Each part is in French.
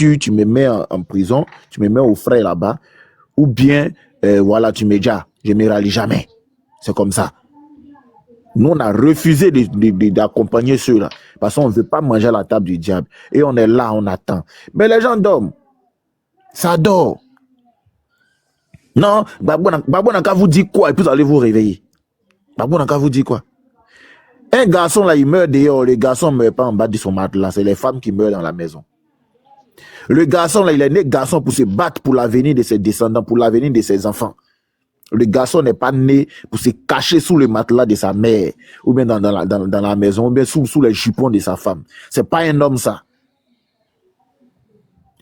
tue, tu me mets en prison, tu me mets au frais là-bas, ou bien, voilà, tu me dis, je ne me rallie jamais. C'est comme ça. Nous, on a refusé d'accompagner ceux-là, parce qu'on ne veut pas manger à la table du diable. Et on est là, on attend. Mais les gens dorment. Ça dort. Non, Babou Naka vous dit quoi, et puis vous allez vous réveiller. Babou Naka vous dit quoi? Un garçon, là, il meurt dehors. Le garçon ne meurt pas en bas de son matelas. C'est les femmes qui meurent dans la maison. Le garçon, là, il est né garçon pour se battre pour l'avenir de ses descendants, pour l'avenir de ses enfants. Le garçon n'est pas né pour se cacher sous le matelas de sa mère, ou bien dans la maison, ou bien sous les jupons de sa femme. C'est pas un homme, ça.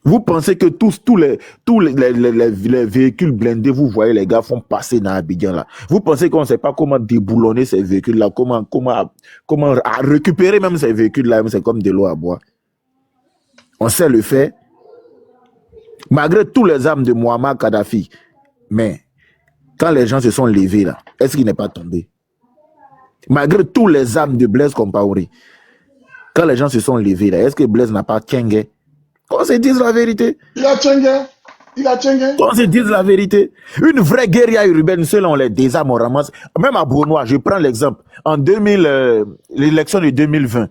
Vous pensez que tous les véhicules blindés, vous voyez, les gars font passer dans Abidjan, là. Vous pensez qu'on ne sait pas comment déboulonner ces véhicules-là, comment récupérer même ces véhicules-là, c'est comme de l'eau à boire. On sait le faire. Malgré tous les armes de Muammar Kadhafi. Mais, quand les gens se sont levés, là, est-ce qu'il n'est pas tombé? Malgré tous les armes de Blaise Compaoré, quand les gens se sont levés, là, est-ce que Blaise n'a pas tchengué? Qu'on se dise la vérité. Il a tchengué. Qu'on se dise la vérité. Une vraie guérilla urbaine, ceux-là, on les désarme, on ramasse. Même à Brunois, je prends l'exemple. En l'élection de 2020,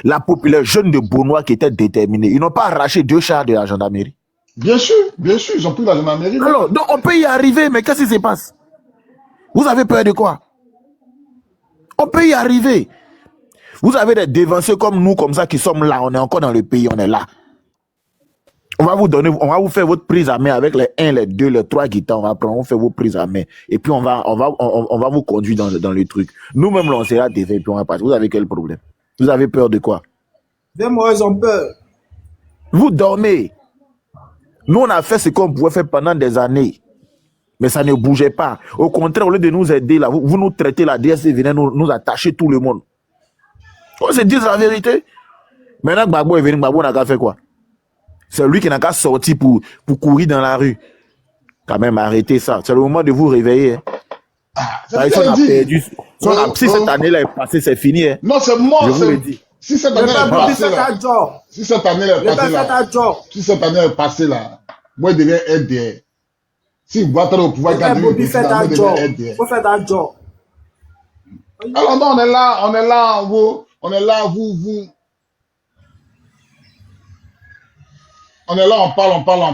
la population jeune de Brunois qui était déterminée, ils n'ont pas arraché 2 chars de la gendarmerie. Bien sûr, ils ont pris la gendarmerie. Alors, donc on peut y arriver, mais qu'est-ce qui se passe? Vous avez peur de quoi? On peut y arriver. Vous avez des dévancés comme nous, comme ça, qui sommes là, on est encore dans le pays, on est là. On va vous faire votre prise à main avec les 1, les 2, les 3 guitares, on fait vos prises à main. Et puis on va vous conduire dans le truc. Nous-mêmes, on sera défait, puis on va passer. Vous avez quel problème? Vous avez peur de quoi? Moi, ils ont peur. Vous dormez. Nous, on a fait ce qu'on pouvait faire pendant des années. Mais ça ne bougeait pas. Au contraire, au lieu de nous aider, là, vous nous traitez, la DSC venait nous attacher tout le monde. On se dit la vérité. Maintenant, Gbagbo est venu, Gbagbo n'a qu'à faire quoi? C'est lui qui n'a qu'à sortir pour courir dans la rue. Quand même, arrêtez ça. C'est le moment de vous réveiller. Hein. Si on a perdu, si cette année-là est passée, c'est fini. Hein. Non, c'est mort. Je vous le dis. Si cette année est passée là, si cette année est passée là, moi je deviens RDR. Si vous êtes au pouvoir, il faut faire un job. Alors non, on est là, vous. On est là, on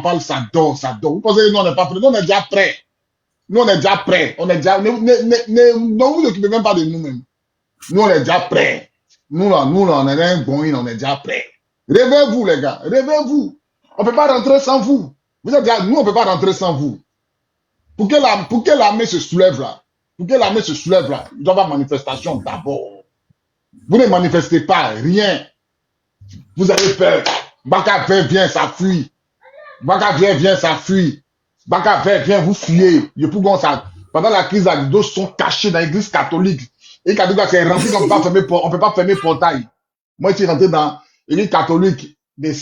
parle, ça dort. Vous pensez que nous on n'est pas prêts? Nous on est déjà prêts. Ne vous occupez même pas de nous-mêmes. Nous on est déjà prêts. Nous là, on est un bon, on est déjà prêts. Réveillez-vous, les gars, réveillez-vous. On ne peut pas rentrer sans vous. Nous, on ne peut pas rentrer sans vous. Pour que l'armée se soulève là, il doit y avoir manifestation d'abord. Vous ne manifestez pas, rien. Vous avez peur. Baka vient, ça fuit. Baka vient, ça fuit. Baka vient, vous fuyez. Pendant la crise, les dos sont cachés dans l'église catholique. Et catholique, c'est rempli, on ne peut pas fermer le portail. Moi, je suis rentré dans l'église catholique de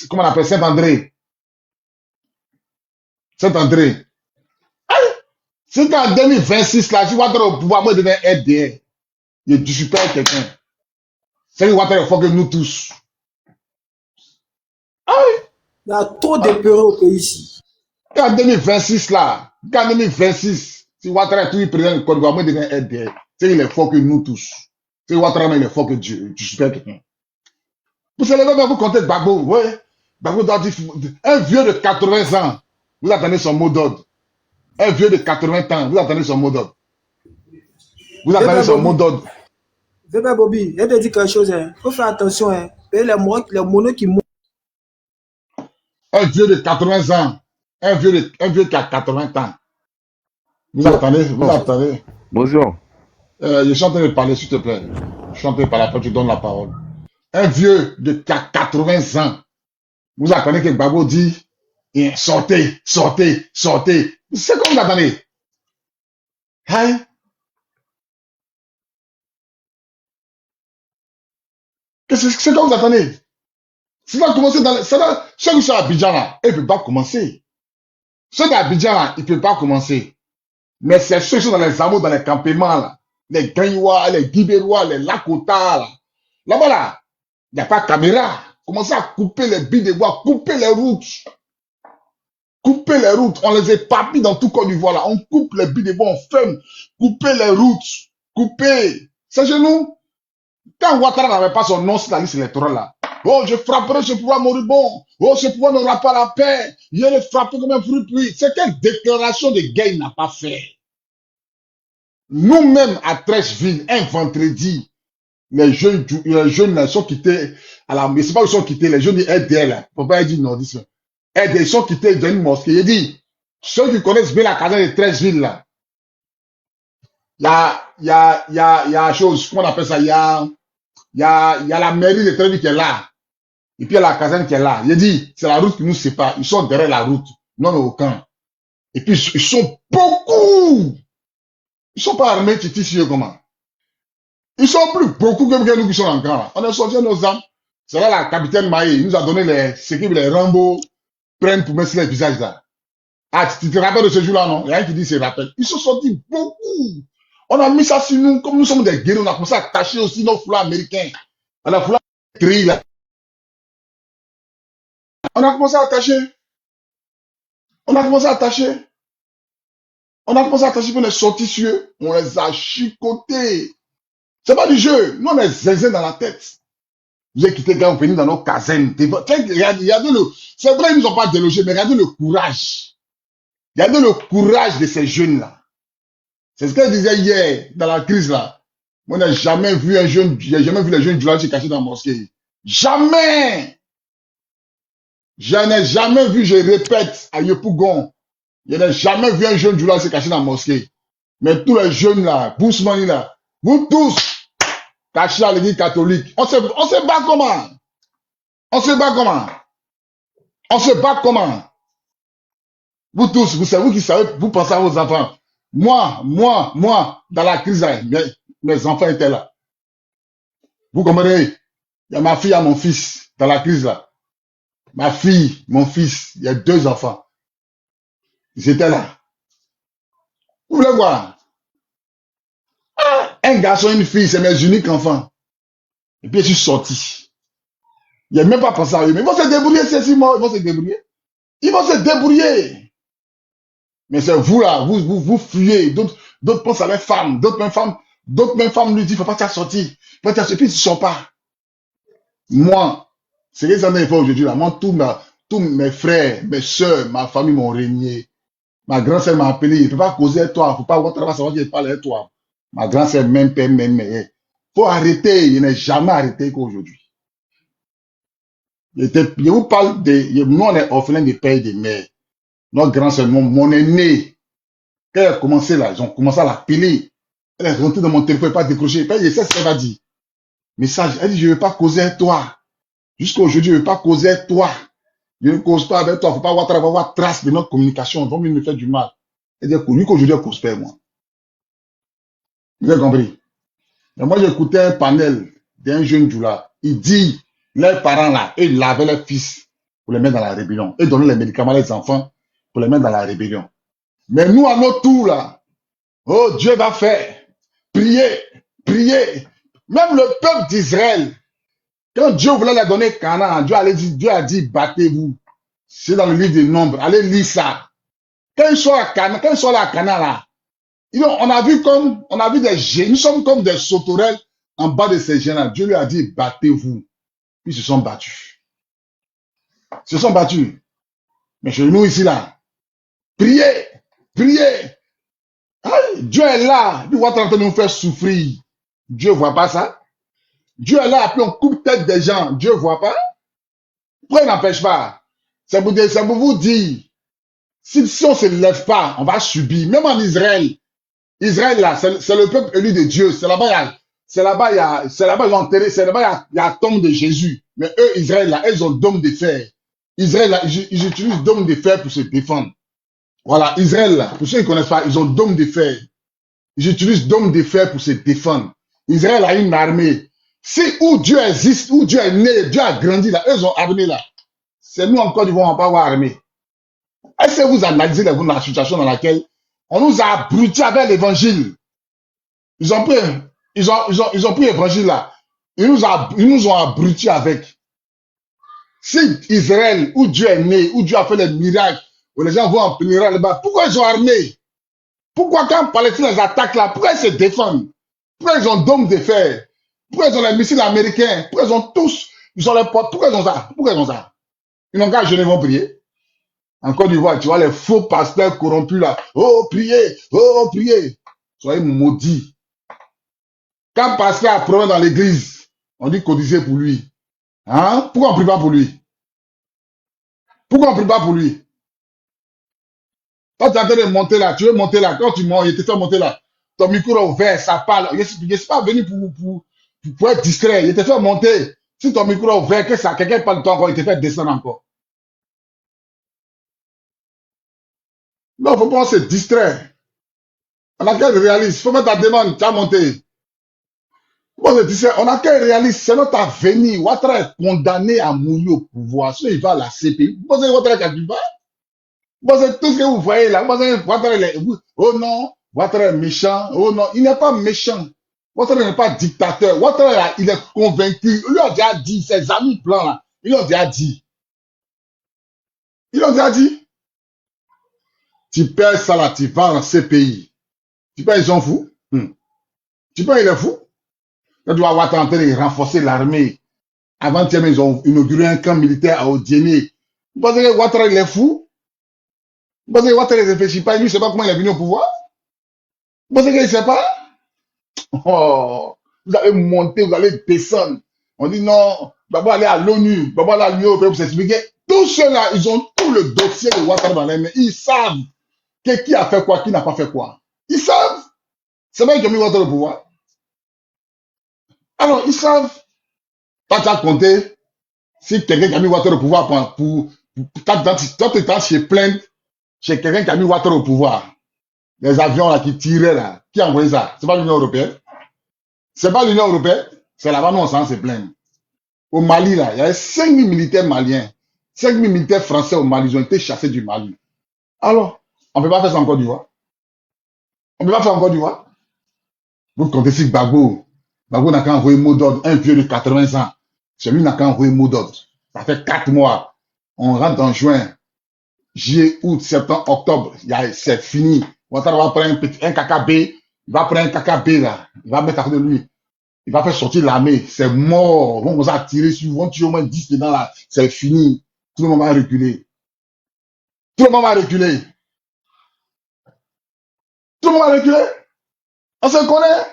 comment on appelle Saint-André. Saint-André. C'est qu'en 2026, là, si vous êtes au pouvoir, moi, je deviens RDR. Je suis pas quelqu'un. C'est qu'il faut que nous tous. Ah oui. Il y a trop de peur au pays ici. En 2026, là, si Ouattara est président du Côte d'Ivoire, moi, je deviens RDR. C'est qu'il est fort que nous tous. C'est Ouattara, il est fort que Dieu. Je suis pas quelqu'un. Vous savez, vous comptez Gbagbo, ouais. Gbagbo doit dire, un vieux de 80 ans, vous attendez son mot d'ordre. Un vieux de 80 ans, vous attendez son mot d'ordre. Bébé Bobby, je te dis quelque chose, il faut faire attention. Hein. Les monos qui mourent. Un vieux de 80 ans, un vieux qui a 80 ans. Vous attendez. Bonjour. Je suis en train de parler, s'il te plaît. Je suis en train de parler, après tu donnes la parole. Un vieux de 80 ans, vous attendez que Gbagbo dit, sortez. C'est comme vous attendez. Hein? C'est comme vous attendez. Ça va commencer ceux qui sont à Abidjan là, ils ne peuvent pas commencer. Ceux d'Abidjan là, ils ne peuvent pas commencer. Mais c'est ceux qui sont dans les hameaux, dans les campements là, les Gagnois, les Guibérois, les Lakota là. Là-bas là, il n'y a pas de caméra. commencé à couper les billes de bois, couper les routes. Couper les routes. On les éparpille dans tout Côte d'Ivoire là. On coupe les billes de bois, on ferme. Couper les routes. Couper. C'est chez nous. Quand Ouattara n'avait pas son nom sur la liste électorale là. Oh, je frapperai ce pouvoir moribond. Oh, ce pouvoir n'aura pas la paix. Je vais le frapper comme un fruit pluie. C'est quelle déclaration de guerre il n'a pas fait? Nous-mêmes à Trècheville, un vendredi, les jeunes sont quittés à la, mais c'est pas où ils sont quittés, les jeunes du RDL, faut pas dire nordisme. RDL, ils sont quittés dans une mosquée. Il dit, ceux qui connaissent bien la caserne de Trècheville là, il y a chose, comment on appelle ça, il y a la mairie de Trècheville qui est là. Et puis il y a la caserne qui est là. Il dit, c'est la route qui nous sépare. Ils sont derrière la route, non aucun. Et puis ils sont beaucoup. Ils sont pas armés, Titi, si comment. Ils sont plus beaucoup que nous qui sommes en camp là. On a sorti nos âmes. C'est là la capitaine Maï. Il nous a donné ce que les Rambo prennent pour mettre sur les visages là. Ah, tu te rappelles de ce jour-là, non? Il y a un qui dit c'est rappel. Ils sont sortis beaucoup. On a mis ça sur nous. Comme nous sommes des guerriers, on a commencé à attacher aussi nos foulards américains. On a foulard gris là. On a commencé à attacher. On a commencé à attacher. On a commencé à attacher pour les sortir sur eux. On les a chicotés. C'est pas du jeu. Nous, on est zézé dans la tête. Vous avez quitté quand vous venez dans nos casernes. Regardez c'est vrai, ils ne nous ont pas délogés, mais regardez le courage. Regardez le courage de ces jeunes-là. C'est ce que je disais hier, dans la crise là. Moi, je n'ai jamais vu un jeune, j'ai jamais vu les jeunes du village se cacher dans la mosquée. Jamais! Je n'ai jamais vu, je répète, à Yopougon, je n'ai jamais vu un jeune du village se cacher dans la mosquée. Mais tous les jeunes là, Bousmani là, vous tous, cachés à l'église catholique, on se bat comment? On se bat comment? On se bat comment? Vous tous, vous savez, vous qui savez, vous pensez à vos enfants. Moi, dans la crise, là, mes enfants étaient là. Vous comprenez? Il y a ma fille et mon fils dans la crise là. Ma fille, mon fils, il y a 2 enfants. Ils étaient là. Vous voulez voir? Un garçon et une fille, c'est mes uniques enfants. Et puis je suis sorti. Il n'y a même pas pensé à eux. Mais ils vont se débrouiller, ces 6 mois. Ils vont se débrouiller. Ils vont se débrouiller. Mais c'est vous là, vous fuyez. D'autres pensent à leurs femmes. D'autres mêmes femmes lui disent, faut pas t'en sortir. Et puis ils ne sont pas. Moi, c'est les années fait aujourd'hui là. Moi, tous mes frères, mes soeurs, ma famille m'ont régné. Ma grand sœur m'a appelé. Il ne peut pas causer avec toi. Il ne faut pas avoir travail, savoir qu'il parle avec toi. Ma grand sœur, même père, même mère. Faut arrêter. Il n'est jamais arrêté qu'aujourd'hui. Je vous parle de, nous on est orphelins de père et de mère. Notre grand sœur, mon aîné, quand elle a commencé là, ils ont commencé à l'appeler. Elle est rentrée dans mon téléphone, elle n'a pas décroché. Je sais ce qu'elle va dire. Message, elle dit, je ne veux pas causer avec toi. Jusqu'à aujourd'hui, je ne veux pas causer avec toi. Je ne cause pas avec toi. Il ne faut pas avoir trace de notre communication. Donc, il me fait du mal. Elle dit, lui qu'aujourd'hui, elle cause pas, moi. Vous avez compris? Mais moi, j'écoutais un panel d'un jeune Djoula. Il dit, leurs parents là, ils lavaient leurs fils pour les mettre dans la rébellion. Ils donnaient les médicaments à les enfants pour les mettre dans la rébellion. Mais nous, à notre tour là, oh, Dieu va faire. Prier, prier. Même le peuple d'Israël, quand Dieu voulait leur donner Canaan, Dieu a dit, battez-vous. C'est dans le livre des Nombres. Allez lire ça. Quand ils sont là à Canaan là, on a vu des génies, nous sommes comme des sauterelles en bas de ces géants là. Dieu lui a dit, battez-vous. Puis ils se sont battus. Ils se sont battus. Mais chez nous ici là, priez, priez. Dieu est là. Il va tenter de nous faire souffrir. Dieu ne voit pas ça. Dieu est là, puis on coupe tête des gens. Dieu ne voit pas. Pourquoi il n'empêche pas? C'est pour vous dire, si on ne se lève pas, on va subir. Même en Israël, là, c'est le peuple élu de Dieu. C'est là-bas, ils ont enterré, c'est là-bas, il y a la tombe de Jésus. Mais eux, Israël, là, ils ont dôme de fer. Israël, là, ils utilisent dôme de fer pour se défendre. Voilà, Israël, là, pour ceux qui ne connaissent pas, ils ont dôme de fer. Ils utilisent dôme de fer pour se défendre. Israël a une armée. Si où Dieu existe, où Dieu est né, Dieu a grandi là, eux ont armée là. C'est nous encore qui vont pas avoir armée. Est-ce que vous analysez la situation dans laquelle on nous a abrutis avec l'évangile? Ils ont pris l'évangile là. Ils nous ont abrutis avec. Si Israël, où Dieu est né, où Dieu a fait les miracles, où les gens vont en pèlerin là-bas, pourquoi ils sont armés? Pourquoi quand Palestine les attaque là, pourquoi ils se défendent? Pourquoi ils ont dômes de fer? Pourquoi ils ont les missiles américains? Pourquoi ils ont tous, ils ont les portes? Pourquoi ils ont ça? Pourquoi ils ont ça? Ils n'ont qu'à jeûner, ils vont prier. En Côte d'Ivoire, tu vois les faux pasteurs corrompus là. Oh, priez, oh, priez. Soyez maudits. Quand pasteur a un problème dans l'église, on dit cotiser pour lui. Hein? Pourquoi on ne prie pas pour lui? Pourquoi on ne prie pas pour lui? Quand tu es en train de monter là, tu veux monter là, quand tu montes, il te fait monter là. Ton micro est ouvert, ça parle. Je ne suis pas venu pour être distrait. Il te fait monter. Si ton micro est ouvert, que ça, quelqu'un parle de toi encore, il te fait descendre encore. Non, il ne faut pas se distraire. On a qu'à réaliser. Il faut mettre ta demande, tu as monté. On a qu'à réaliser, c'est notre avenir. Ouattara est condamné à mourir au pouvoir. Sinon, il va à la CPI. Vous pensez que Ouattara est capable? Vous pensez tout ce que vous voyez là. Vous pensez que Ouattara est... Oh non, Ouattara est méchant. Oh non, il n'est pas méchant. Ouattara n'est pas dictateur. Ouattara, là, il est convaincu. Il lui a déjà dit, ses amis blancs là, ils l'ont déjà dit. Ils l'ont déjà dit. Tu perds ça là, tu vas dans ces pays. Tu perds, ils sont fous. Tu perds, il est fou. Tu dois avoir en train de renforcer l'armée. Avant-hier, ils ont inauguré un camp militaire à Odiéné. Vous pensez que Ouattara, il est fou? Vous pensez que Ouattara ne réfléchit pas? Lui, il ne sait pas comment il est venu au pouvoir? Vous pensez qu'il ne sait pas? Oh, vous allez monter, vous allez descendre. On dit non, d'abord aller à l'ONU, d'abord aller à l'Union européenne pour s'expliquer. Tous ceux-là, ils ont tout le dossier de Ouattara dans les mains. Ils savent qui a fait quoi, qui n'a pas fait quoi. Ils savent. C'est vrai qu'ils ont mis Ouattara au pouvoir. Alors, ils savent. Quand tu as compté, si quelqu'un qui a mis Ouattara au pouvoir quand tu es chez plainte, chez quelqu'un qui a mis Ouattara au pouvoir, les avions là qui tiraient là, qui a envoyé ça? C'est pas l'Union européenne? C'est pas l'Union européenne? C'est là-bas, nous, on s'en se plaindre. Au Mali, là, il y avait 5000 militaires maliens, 5000 militaires français au Mali, ils ont été chassés du Mali. Alors, on ne peut pas faire ça en Côte d'Ivoire. On ne peut pas faire en Côte d'Ivoire. Vous comptez sur Gbagbo. Gbagbo n'a qu'à envoyer mot d'ordre, un vieux de 80 ans. Celui n'a qu'à envoyer mot d'ordre. Ça fait 4 mois. On rentre en juin, juillet, août, septembre, octobre. C'est fini. Ouattara va prendre un KKB. Il va prendre un KKB là. Il va mettre à côté de lui. Il va faire sortir l'armée. C'est mort. On va tirer sur vous. On tue au moins 10 dedans là. C'est fini. Tout le monde va reculer. Tout le monde va reculer. Tout le monde va reculer. On se connaît.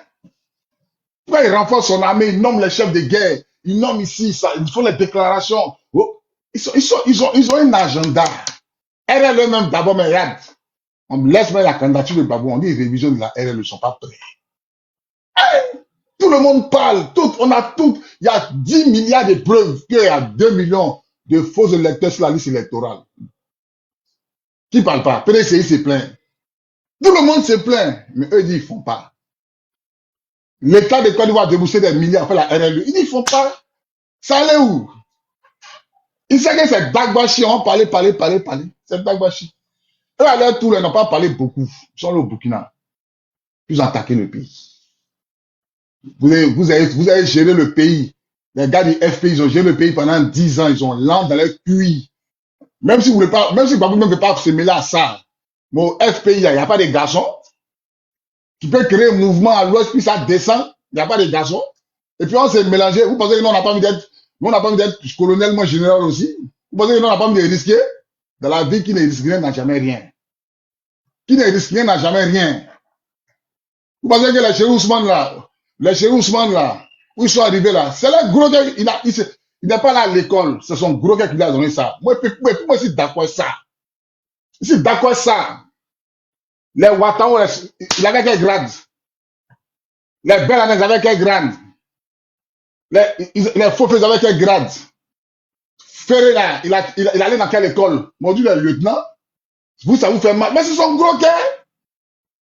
Pourquoi il renforce son armée, il nomme les chefs de guerre, il nomme ici, ça, ils font les déclarations. Oh, ils ont un agenda. RLE même d'abord, mais regarde, on laisse même la candidature de Babou, on dit révision de la RLE, ils ne sont pas prêts. Tout le monde parle, on a tout. Il y a 10 milliards de preuves qu'il y a 2 millions de faux électeurs sur la liste électorale. Qui ne parle pas? PDCI se plaint. Tout le monde se plaint, mais eux disent ils ne font pas. L'État de Côte d'Ivoire a déboursé des milliards pour la RLE. Ils disent ils ne font pas. Ça allait où? Ils savent que c'est Dagbashi, on va parler. C'est Dagbashi. Eux, à leur tour, ils n'ont pas parlé beaucoup. Ils sont là au Burkina. Ils ont attaqué le pays. Vous avez géré le pays. Les gars du FP, ils ont géré le pays pendant 10 ans. Ils ont l'âme dans leur QI. Même si vous voulez pas, même si Babou ne veut pas se mêler à ça. Mais au FPI, il n'y a pas de garçons qui peut créer un mouvement à l'ouest, puis ça descend. Il n'y a pas de garçons. Et puis on s'est mélangé. Vous pensez que nous, on n'a pas envie d'être colonel, général aussi? Vous pensez que nous, on n'a pas envie de risquer? Dans la vie, qui ne risque rien n'a jamais rien. Qui ne risque rien n'a jamais rien. Vous pensez que les chéris Ousmane là, où ils sont arrivés là, c'est le gros gars, il n'est pas là à l'école, c'est son gros gars qui lui a donné ça. Moi, je suis d'accord avec ça. Je suis d'accord avec ça. Les Ouattao, il avait quel grade? Les Belanais avaient quel grade? Les Fofes avaient quel grade? Ferré là, il allait dans quelle école? Mon Dieu, le lieutenant, vous, ça vous fait mal. Mais c'est son gros gars.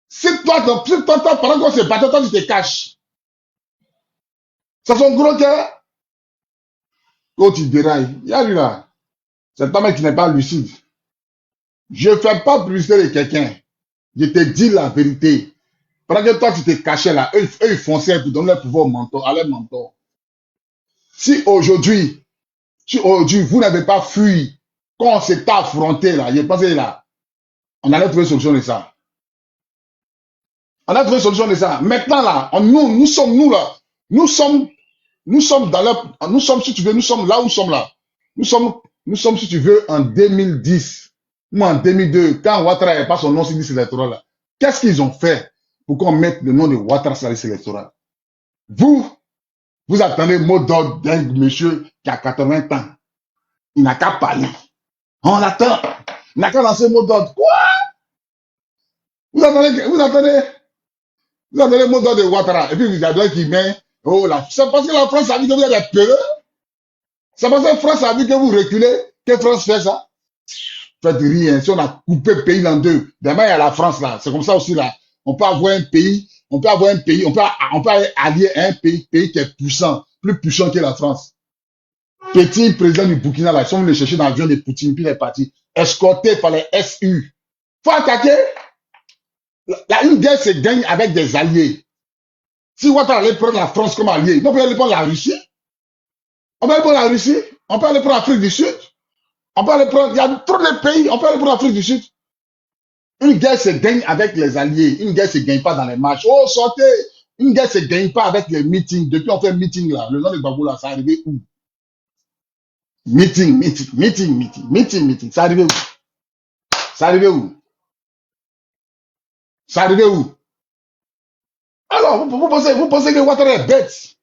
Si toi, pendant qu'on se battait, toi, tu te caches. C'est son gros gars. Quand tu dérailles, il y a lui là. C'est un mec qui n'est pas lucide. Je ne fais pas publicité de quelqu'un. Je te dis la vérité. Pendant que toi, tu te cachais là, eux ils fonçaient pour donner leur pouvoir au mentor, à leur mentor. Si aujourd'hui, Vous n'avez pas fui. Quand on s'est affronté, là, je pensais là, on allait trouver une solution de ça. On a trouvé une solution de ça. Maintenant, là, nous sommes, nous, là, nous sommes dans le, nous sommes, si tu veux, nous sommes là où nous sommes là. Nous sommes, si tu veux, en 2010 ou en 2002, quand Ouattara n'avait pas son nom sur la liste électorale, là. Qu'est-ce qu'ils ont fait pour qu'on mette le nom de Ouattara sur la liste électorale? Vous attendez le mot d'ordre d'un monsieur qui a 80 ans. Il n'a qu'à parler. On l'attend. Il n'a qu'à lancer le mot d'ordre. Quoi? Vous attendez le mot d'ordre de Ouattara. Et puis vous avez qui met, oh là, c'est parce que la France a dit que vous êtes peureux. C'est parce que la France a dit que vous reculez que France fait ça. Faites rien. Si on a coupé le pays en deux, demain il y a la France là. C'est comme ça aussi là. On peut avoir un pays, on peut allier un pays qui est puissant, plus puissant que la France. Petit président du Burkina là, ils sont venus le chercher dans l'avion de Poutine, puis il est parti, escorté par les SU. Faut attaquer. Une guerre se gagne avec des alliés. Si Ouattara allait prendre la France comme allié, on peut aller prendre la Russie. On peut aller prendre la Russie. On peut aller prendre l'Afrique du Sud. On peut aller prendre, il y a trop de pays, on peut aller prendre l'Afrique du Sud. Une guerre se gagne avec les alliés. Une guerre se gagne pas dans les marches. Oh, sortez! Une guerre se gagne pas avec les meetings. Depuis on fait meeting là, le nom de Gbagbo là, ça arrivé où? Meeting. Ça arrivé où? Ça arrivé où? Ça arrivé où? Alors, vous pensez que Ouattara est bête?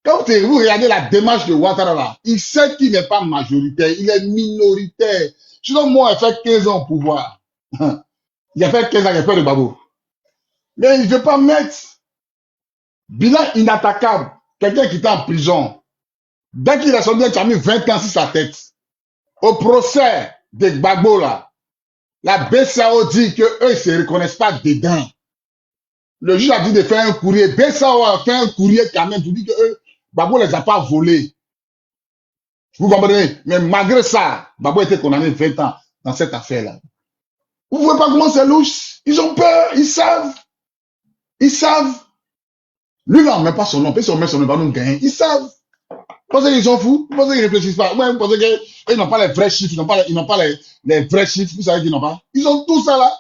Quand vous regardez la démarche de Ouattara là, il sait qu'il n'est pas majoritaire, il est minoritaire. Sinon, moi, il fait 15 ans au pouvoir. Il a fait 15 ans qu'il a peur de Gbagbo. Mais il ne veut pas mettre bilan inattaquable. Quelqu'un qui était en prison. Dès qu'il est sorti, il a mis 20 ans sur sa tête. Au procès de Gbagbo là, la BCAO dit qu'eux, ils ne se reconnaissent pas dedans. Le juge a dit de faire un courrier. BCAO a fait un courrier quand même pour dire que Gbagbo ne les a pas volés. Vous comprenez? Mais malgré ça, Gbagbo était condamné 20 ans dans cette affaire-là. Vous ne voyez pas comment c'est louche? Ils ont peur, ils savent. Ils savent. Lui, là, on ne met pas son nom. Si on met son nom, il va nous gagner. Ils savent. Vous pensez qu'ils sont fous? Vous pensez qu'ils ne réfléchissent pas? Ouais, vous pensez qu'ils n'ont pas les vrais chiffres, ils n'ont pas les vrais chiffres. Vous savez qu'ils n'ont pas? Ils ont tout ça là.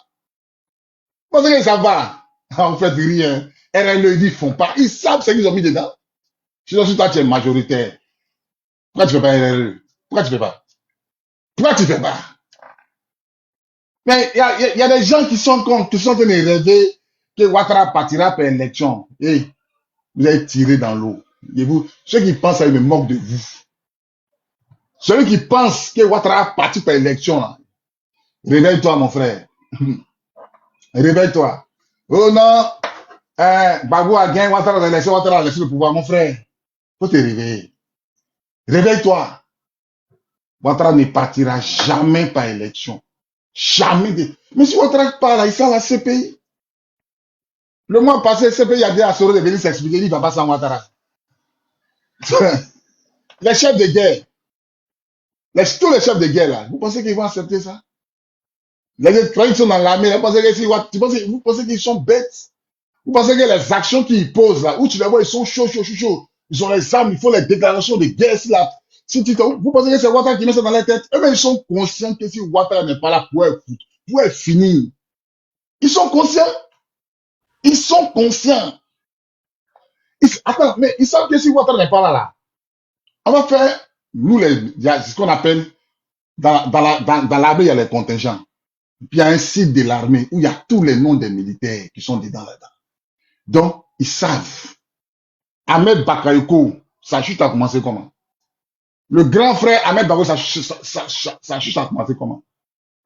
Vous pensez qu'ils savent pas? En fait, rien. RLE, ils ne font pas. Ils savent ce qu'ils ont mis dedans. Sinon, si toi, tu es majoritaire, pourquoi tu ne fais pas RLE? Pourquoi tu ne fais pas? Pourquoi tu ne fais pas? Mais il y a des gens qui sont en train de rêver que Ouattara partira par élection. Et vous allez tirer dans l'eau. Ceux qui pensent ça, ils me moquent de vous. Celui qui pense que Ouattara partit par élection, là, réveille-toi, mon frère. Réveille-toi. Oh non, Gbagbo a gagné, Ouattara a laissé le pouvoir, mon frère. Faut te réveiller. Réveille-toi. Ouattara ne partira jamais par élection. Jamais. Mais si Ouattara parle, il sent la CPI. Le mois passé, CPI a dit à Soro de venir s'expliquer, il ne va pas sans Ouattara. Les chefs de guerre, tous les chefs de guerre là, vous pensez qu'ils vont accepter ça? Les étrangers qui sont dans l'armée, vous pensez qu'ils sont bêtes? Vous pensez que les actions qu'ils posent là, où tu les vois, ils sont chauds. Ils ont les armes, il faut les déclarations de guerre. Vous pensez que c'est Ouattara qui met ça dans la tête? Eux-mêmes, ils sont conscients que si Ouattara n'est pas là pour finir. Ils sont conscients. Ils sont conscients. Attends, mais ils savent que si Ouattara n'est pas là, on va faire, nous, ce qu'on appelle, dans l'armée, il y a les contingents. Puis il y a un site de l'armée où il y a tous les noms des militaires qui sont dedans là-dedans. Donc, ils savent. Ahmed Bakayoko, sa chute a commencé comment? Le grand frère Ahmed Bakayoko, sa chute a commencé comment?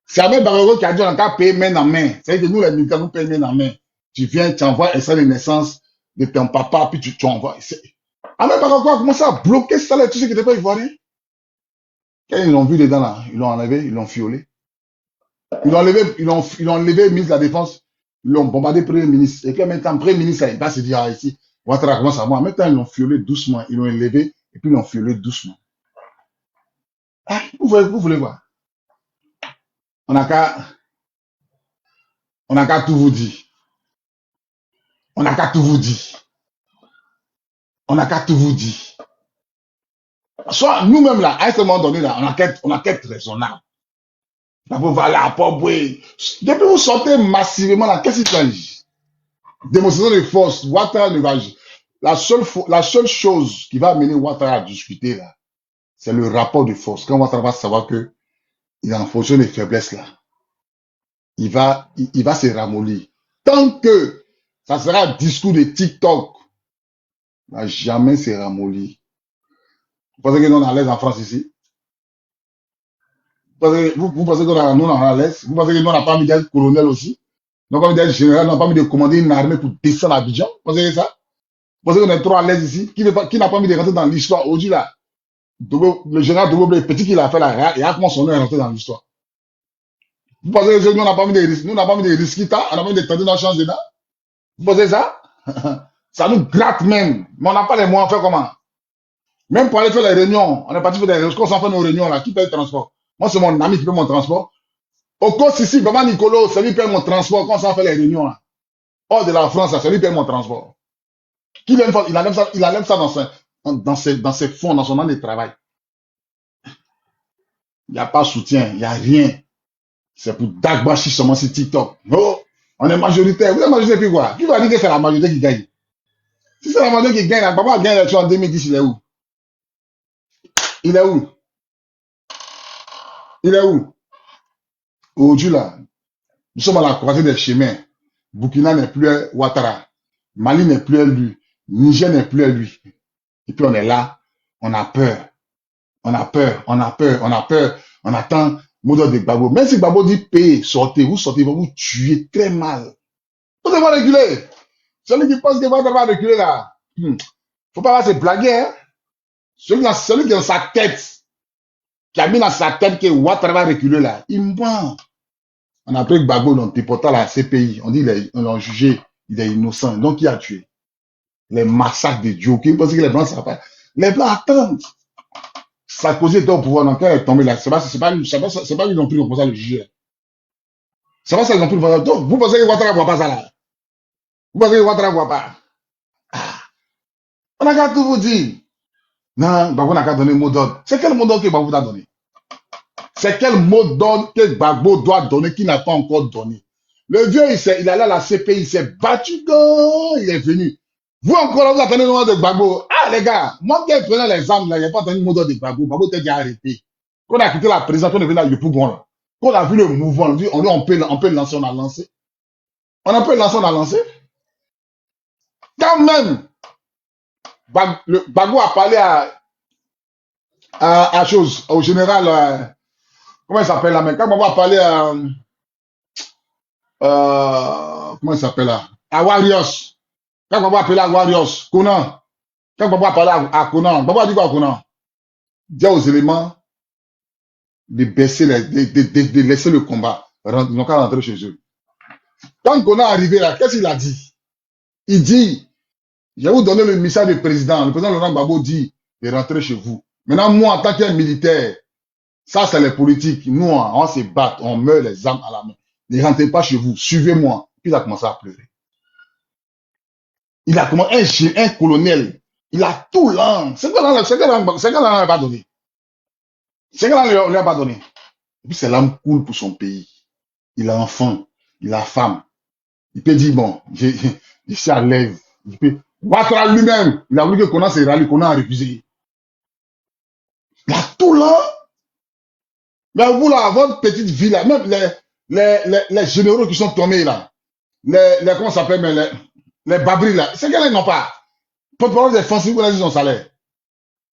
C'est Ahmed Bakayoko qui a dit on a payé main en main. C'est-à-dire que nous, les militaires, nous payons main en main. Tu viens, tu envoies un extrait de naissance de ton papa, puis tu envoies. Ahmed Bakayoko a commencé à bloquer ça, tout ce qui n'était pas ivoirien. Quand ils l'ont vu dedans là, ils l'ont enlevé, ils l'ont fiolé. Ils l'ont enlevé, ministre de la Défense, ils l'ont bombardé Premier ministre. Et puis maintenant, Premier ministre, il va se dire, ah, ici, Ouattara commence à moi. Maintenant, ils l'ont fiolé doucement, ils l'ont élevé, et puis ils l'ont fiolé doucement. Ah, vous voulez voir? On n'a qu'à tout vous dire. On n'a qu'à tout vous dire. On n'a qu'à tout vous dire. Soit nous-mêmes, là, à un moment donné, là, on enquête raisonnable. Vous va là, pas bouer. Depuis que vous sortez massivement là, qu'est-ce qu'il s'agit? Démonstration de force. Ouattara ne va. La seule chose qui va amener Ouattara à discuter là, c'est le rapport de force. Quand Ouattara va savoir que il est en fonction des faiblesses là, il va se ramollir. Tant que ça sera un discours de TikTok, il va jamais se ramollir. Vous pensez que nous on est à l'aise en France ici? Vous pensez que nous on est à l'aise? Vous pensez que nous on n'a pas mis d'être colonel aussi? Nous on n'a pas mis d'être général, nous on n'a pas mis de commander une armée pour descendre à Abidjan? Vous pensez que ça? Vous pensez qu'on est trop à l'aise ici? Qui n'a pas mis de rentrer dans l'histoire? Aujourd'hui là, le général Dogo Blé, petit qu'il a fait là, et a comment son nom est rentré dans l'histoire? Vous pensez que nous on n'a pas mis de risques? Nous on n'a pas mis de risques, on n'a pas mis de tenter dans le change dedans? Vous pensez ça? Ça nous gratte même. Mais on n'a pas les moyens de faire comment? Même pour aller faire les réunions, on est parti faire des réunions. Quand on s'en fait nos réunions là, qui paye le transport? Moi, c'est mon ami qui paye mon transport. Au cours ici, Baba Nicolo, c'est lui qui paye mon transport quand on s'en fait les réunions là. Hors de la France, c'est lui qui paye mon transport. Il enlève ça dans ses fonds, dans son an de travail. Il n'y a pas de soutien, il n'y a rien. C'est pour Dagbashi seulement sur TikTok. Oh, on est majoritaire. Vous êtes majoritaire puis quoi? Qui va dire que c'est la majorité qui gagne? Si c'est la majorité qui gagne, là, Baba gagne l'élection en 2010, il est où? Il est où? Il est où? Aujourd'hui, là, nous sommes à la croisée des chemins. Burkina n'est plus Ouattara. Mali n'est plus lui. Niger n'est plus lui. Et puis on est là, on a peur. On a peur, on a peur, on a peur. On attend Modo de Gbagbo. Même si Gbagbo dit payer, sortez, vous sortez, ils vont vous tuer très mal. Vous devez reculer. Celui qui pense qu'il va reculer là, faut pas se blaguer. Hein? Celui qui est dans sa tête, qui a mis dans sa tête que Ouattara va reculer là, il ment. On a pris Gbagbo dans déporté à la CPI. On dit on l'a jugé, il est innocent. Donc il a tué. Les massacres de Dieu. Vous pensez que les Blancs savent pas? Les Blancs attendent. Sarkozy était au pouvoir, donc quand il est tombé là, c'est pas lui non plus qui commence à le juger. C'est pas ça non plus. Donc, vous pensez que Ouattara ne voit pas ça là? Vous pensez que Ouattara ne voit pas? Ah, on a qu'à tout vous dire. Non, Gbagbo n'a qu'à donner mot d'ordre. C'est quel mot d'ordre que Gbagbo t'a donné? C'est quel mot d'ordre que Gbagbo doit donner qu'il n'a pas encore donné? Le vieux, il est allé à la CPI, il s'est battu, il est venu. Vous encore là, vous attendez le mot de Gbagbo. Ah les gars, moi qui ai pris l'exemple, il n'y a pas entendu le mot d'ordre de Gbagbo. Gbagbo était déjà arrêté. Quand on a quitté la présidence, on est venu à Yopougon là. Quand on a vu le mouvement, on dit on peut le lancer, on a lancé. On a pu le lancer, on a lancé. Quand même, Gbagbo a parlé à chose, au général, comment il s'appelle là, mais quand Gbagbo a parlé comment il s'appelle là, à Warriors. Quand Gbagbo a appelé à Warriors, Conan. Quand Gbagbo a parlé à Conan, Gbagbo a dit quoi à Conan? Dit aux éléments de baisser, de laisser le combat. Ils n'ont qu'à rentrer chez eux. Quand Conan est arrivé là, qu'est-ce qu'il a dit? Il dit, je vais vous donner le message du président. Le président Laurent Gbagbo dit de rentrer chez vous. Maintenant, moi, en tant qu'un militaire, ça, c'est les politiques. Nous, on se bat, on meurt les armes à la main. Ne rentrez pas chez vous, suivez-moi. Puis il a commencé à pleurer. Il a commencé, un colonel, il a tout l'an. C'est que l'an n'a pas donné. C'est que l'an n'a pas donné. Et puis c'est l'âme cool pour son pays. Il a enfant, il a femme. Il peut dire, bon, je suis à l'aise. Il peut. Ouattara lui-même, il a voulu que Conan se rallie, Conan a refusé. Il a tout l'an. Mais vous là, votre petite ville là, même les généraux qui sont tombés là, comment ça s'appelle, les babris là, c'est qu'ils n'ont pas. Pour parler des défensifs, vous avez son salaire.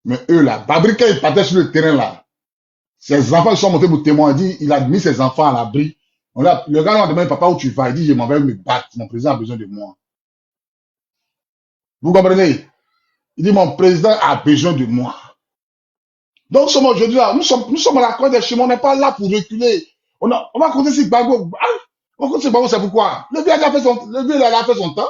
Mais eux là, babri, quand ils partaient sur le terrain là, ses enfants sont montés pour témoin, il a mis ses enfants à l'abri. Le gars lui a demandé, papa, où tu vas? Il dit, je m'en vais me battre, mon président a besoin de moi. Vous comprenez? Il dit, mon président a besoin de moi. Donc, aujourd'hui là, nous sommes à la croix des chemins, on n'est pas là pour reculer. On va compter sur Gbagbo. On compte sur Gbagbo, c'est pourquoi? Le vieux il a fait son temps.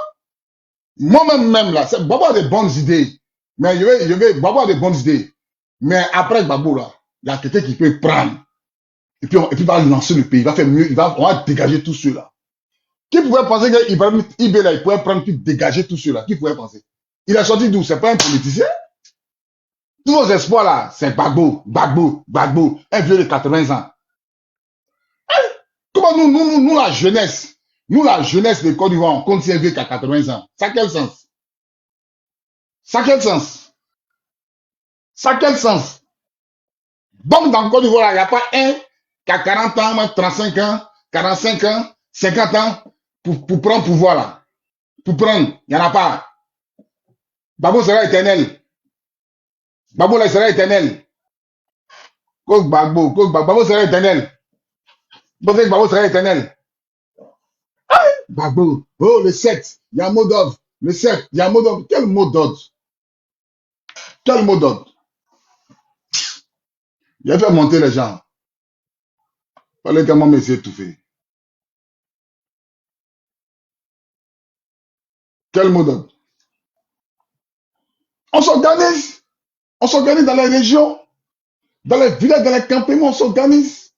Moi-même là, Gbagbo a des bonnes idées. Mais Gbagbo a des bonnes idées. Mais après Gbagbo là, il y a quelqu'un qui peut prendre. Et puis il va lancer le pays. Il va faire mieux. On va dégager tous ceux-là. Qui pouvait penser qu'Ibrahim Ibé là, il pouvait prendre puis dégager tous ceux-là? Qui pouvait penser? Il a sorti d'où? C'est pas un politicien? Tous vos espoirs là, c'est Gbagbo, Gbagbo, Gbagbo, un vieux de 80 ans. Comment nous, la jeunesse de Côte d'Ivoire, on compte un vieux qui a 80 ans. Ça a quel sens? Ça a quel sens? Ça a quel sens? Donc, dans Côte d'Ivoire, il n'y a pas un qui a 40 ans, même 35 ans, 45 ans, 50 ans pour prendre pouvoir là. Pour prendre, il n'y en a pas. Gbagbo sera éternel. Gbagbo là sera éternel. Gbagbo sera éternel. Vous pensez que Gbagbo sera éternel? Gbagbo, oh le 7, il y a un mot d'ordre. Le 7, il y a un mot d'ordre. Quel mot d'ordre? Quel mot d'ordre? Il a fait monter les gens. Fallait tellement m'essayer d'étouffer. Quel mot d'ordre? On s'organise. On s'organise dans les régions, dans les villages, dans les campements, on s'organise.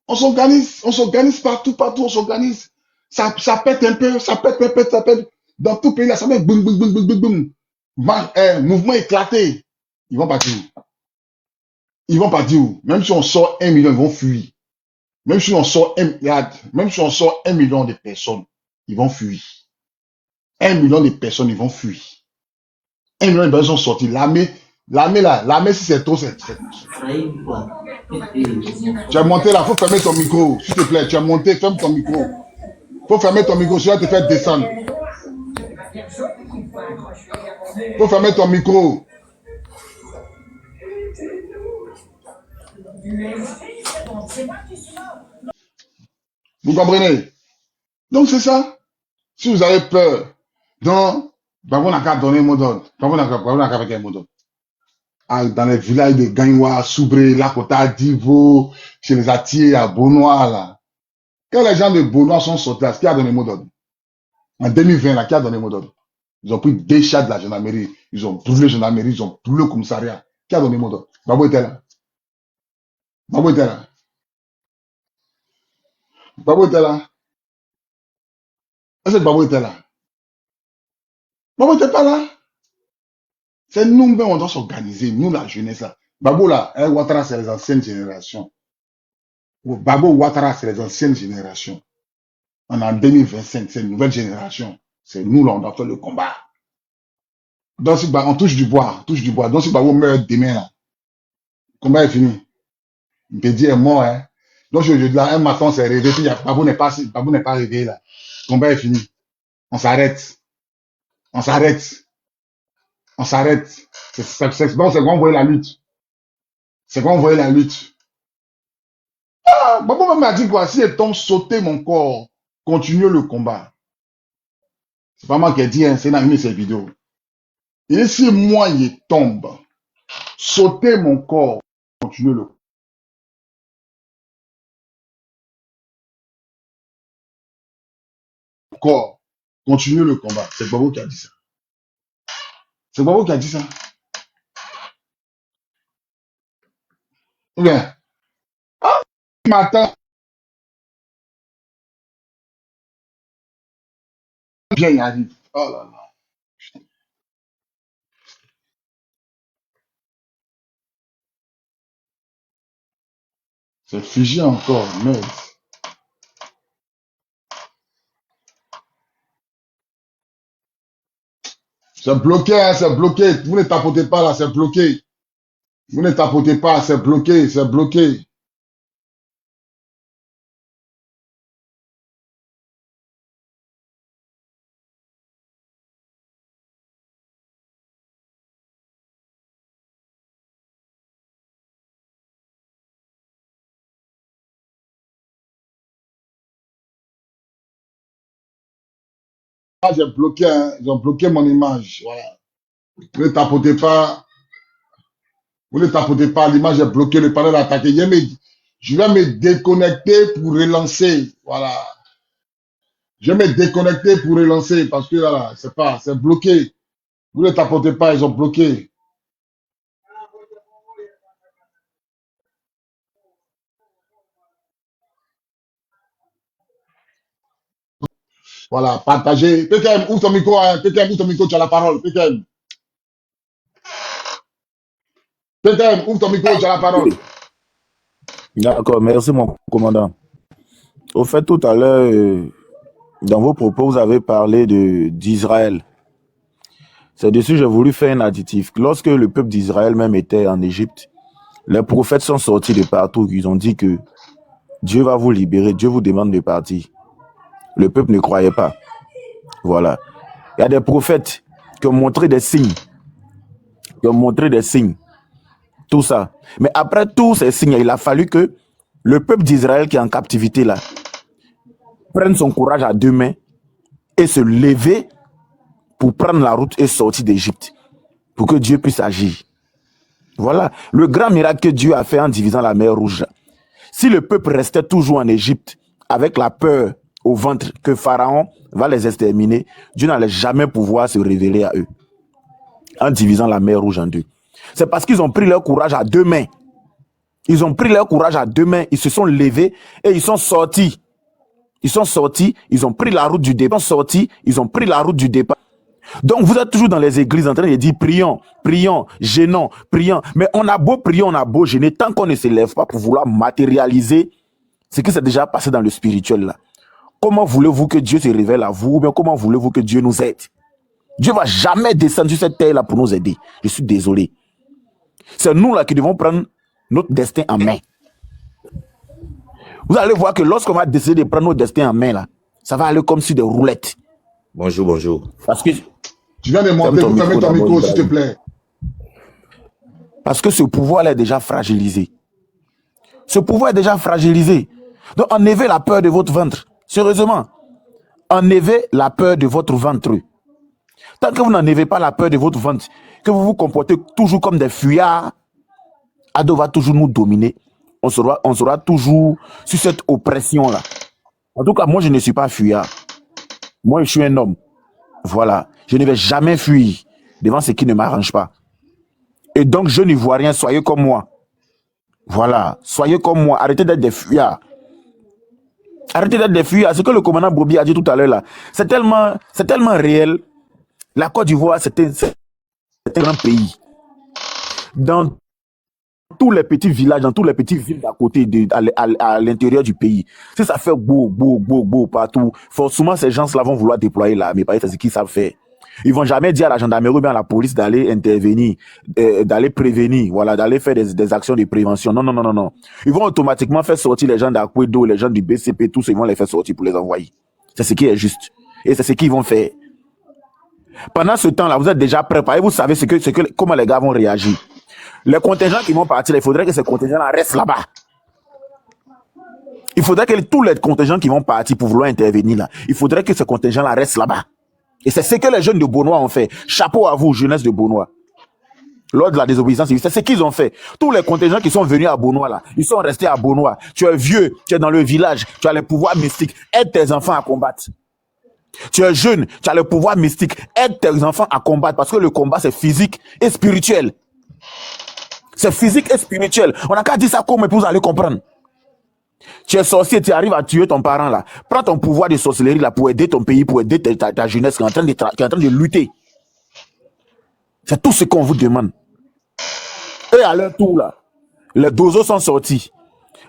On s'organise. On s'organise partout, on s'organise. Ça pète un peu, ça pète. Dans tout pays, là, ça met boum, boum, boum, boum, boum, boum. Mouvement éclaté. Ils vont partir où? Ils vont partir où? Même si on sort 1 million, ils vont fuir. Même si on sort même si on sort 1 million de personnes, ils vont fuir. 1 million de personnes, ils vont fuir. 1 million de personnes sont sorties. L'armée, si c'est trop, c'est. Tu as monté là, faut fermer ton micro, s'il te plaît. Tu as monté, ferme ton micro. Faut fermer ton micro, sinon te faire descendre. Faut fermer ton micro. Vous comprenez? Donc c'est ça. Si vous avez peur, donc, Gbagbo n'a qu'à donner un mot d'ordre. Gbagbo n'a qu'à faire un mot d'ordre. Dans les villages de Gagnoua, Soubré, Lakota, Divo, chez les Atiers, à Beaunois, là. Quand les gens de Beaunois sont sortis là, qui a donné le mot d'ordre? En 2020, là, qui a donné le mot d'ordre? Ils ont pris des chats de la gendarmerie, ils ont brûlé la gendarmerie, ils ont brûlé le commissariat. Qui a donné le mot d'ordre? Gbagbo était là. Gbagbo était là. Gbagbo était là. Est-ce que Gbagbo était là? Gbagbo n'était pas là. C'est nous-mêmes, on doit s'organiser, nous, la jeunesse là. Gbagbo là, Ouattara, c'est les anciennes générations. Gbagbo Ouattara, c'est les anciennes générations. On est en 2025, c'est une nouvelle génération. C'est nous là, on doit faire le combat. Donc, si on touche du bois. Donc, si Gbagbo meurt demain là, le combat est fini. Mbedi est mort, hein. Donc, je dis là, un matin, on s'est réveillé, puis Gbagbo n'est pas réveillé là. Le combat est fini. On s'arrête. On s'arrête. On s'arrête. C'est bon, c'est qu'on voyait la lutte. C'est qu'on voyait la lutte. Ah, Gbagbo même m'a dit quoi, si elle tombe, sauter mon corps, continuer le combat. C'est pas moi qui ai dit, hein, c'est dans une de ces vidéos. Et si moi, il tombe, sauter mon corps, continuer le corps, continuer le combat. C'est Gbagbo qui a dit ça. C'est Gbagbo qui a dit ça. Ou bien, matin, bien, il arrive. Oh là là. C'est figé encore, merde. C'est bloqué, hein, c'est bloqué. Vous ne tapotez pas là, c'est bloqué. Vous ne tapotez pas, c'est bloqué, c'est bloqué. Là, j'ai bloqué, hein, ils ont bloqué mon image. Voilà. Vous ne tapotez pas. Vous ne tapotez pas, l'image est bloquée, le panel est attaqué. Je vais me déconnecter pour relancer. Voilà. Je vais me déconnecter pour relancer parce que là, c'est bloqué. Vous ne tapotez pas, ils ont bloqué. Voilà, partagez. PKM, ouvre ton micro, hein. PKM, ouvre ton micro, tu as la parole. PKM. Peut-être, ouvre ton micro, tu as la parole. D'accord, merci mon commandant. Au fait, tout à l'heure, dans vos propos, vous avez parlé d'Israël. C'est dessus que j'ai voulu faire un additif. Lorsque le peuple d'Israël même était en Égypte, les prophètes sont sortis de partout. Ils ont dit que Dieu va vous libérer, Dieu vous demande de partir. Le peuple ne croyait pas. Voilà. Il y a des prophètes qui ont montré des signes. Tout ça. Mais après tous ces signes, il a fallu que le peuple d'Israël qui est en captivité là prenne son courage à deux mains et se lever pour prendre la route et sortir d'Égypte. Pour que Dieu puisse agir. Voilà. Le grand miracle que Dieu a fait en divisant la mer Rouge. Si le peuple restait toujours en Égypte avec la peur au ventre que Pharaon va les exterminer, Dieu n'allait jamais pouvoir se révéler à eux en divisant la mer Rouge en deux. C'est parce qu'ils ont pris leur courage à deux mains. Ils ont pris leur courage à deux mains, ils se sont levés et ils sont sortis. Ils ont pris la route du départ. Donc vous êtes toujours dans les églises en train de dire prions, gênons, prions. Mais on a beau prier, on a beau gêner, tant qu'on ne se lève pas pour vouloir matérialiser ce qui s'est déjà passé dans le spirituel là. Comment voulez-vous que Dieu se révèle à vous ou bien comment voulez-vous que Dieu nous aide? Dieu ne va jamais descendre sur cette terre là pour nous aider. Je suis désolé. C'est nous là qui devons prendre notre destin en main. Vous allez voir que lorsqu'on va décider de prendre notre destin en main là, ça va aller comme sur des roulettes. Bonjour. Parce que Tu viens de monter pour fermer ton micro, s'il te plaît. Parce que ce pouvoir-là est déjà fragilisé. Donc, enlevez la peur de votre ventre. Sérieusement. Enlevez la peur de votre ventre. Tant que vous n'enlevez pas la peur de votre ventre, que vous vous comportez toujours comme des fuyards, Ado va toujours nous dominer. On sera toujours sur cette oppression-là. En tout cas, moi, je ne suis pas fuyard. Moi, je suis un homme. Voilà. Je ne vais jamais fuir devant ce qui ne m'arrange pas. Et donc, je n'y vois rien. Soyez comme moi. Voilà. Soyez comme moi. Arrêtez d'être des fuyards. Ce que le commandant Bobi a dit tout à l'heure là, c'est tellement réel. La Côte d'Ivoire, c'est un grand pays. Dans tous les petits villages, dans tous les petites villes d'à côté, à l'intérieur du pays, si ça fait beau partout, forcément ces gens-là vont vouloir déployer l'armée. Parce que c'est ce qu'ils savent faire. Ils vont jamais dire à la gendarmerie ou bien à la police d'aller intervenir, d'aller prévenir, voilà, d'aller faire des actions de prévention. Non. Ils vont automatiquement faire sortir les gens d'Akwedo, les gens du BCP, tous, ils vont les faire sortir pour les envoyer. C'est ce qui est juste. Et c'est ce qu'ils vont faire. Pendant ce temps-là, vous êtes déjà préparés, vous savez comment les gars vont réagir. Les contingents qui vont partir, il faudrait que ces contingents-là restent là-bas. Il faudrait que tous les contingents qui vont partir pour vouloir intervenir là, il faudrait que ces contingents-là restent là-bas. Et c'est ce que les jeunes de Beaunois ont fait. Chapeau à vous, jeunesse de Beaunois. Lors de la désobéissance, c'est ce qu'ils ont fait. Tous les contingents qui sont venus à Beaunois là, ils sont restés à Beaunois. Tu es vieux, tu es dans le village, tu as les pouvoirs mystiques. Aide tes enfants à combattre. Tu es jeune, tu as le pouvoir mystique. Aide tes enfants à combattre parce que le combat c'est physique et spirituel. C'est physique et spirituel. On n'a qu'à dire ça comme vous allez comprendre. Tu es sorcier, tu arrives à tuer ton parent là. Prends ton pouvoir de sorcellerie là pour aider ton pays, pour aider ta jeunesse qui est en train de lutter. C'est tout ce qu'on vous demande. Et à leur tour là, les dozos sont sortis.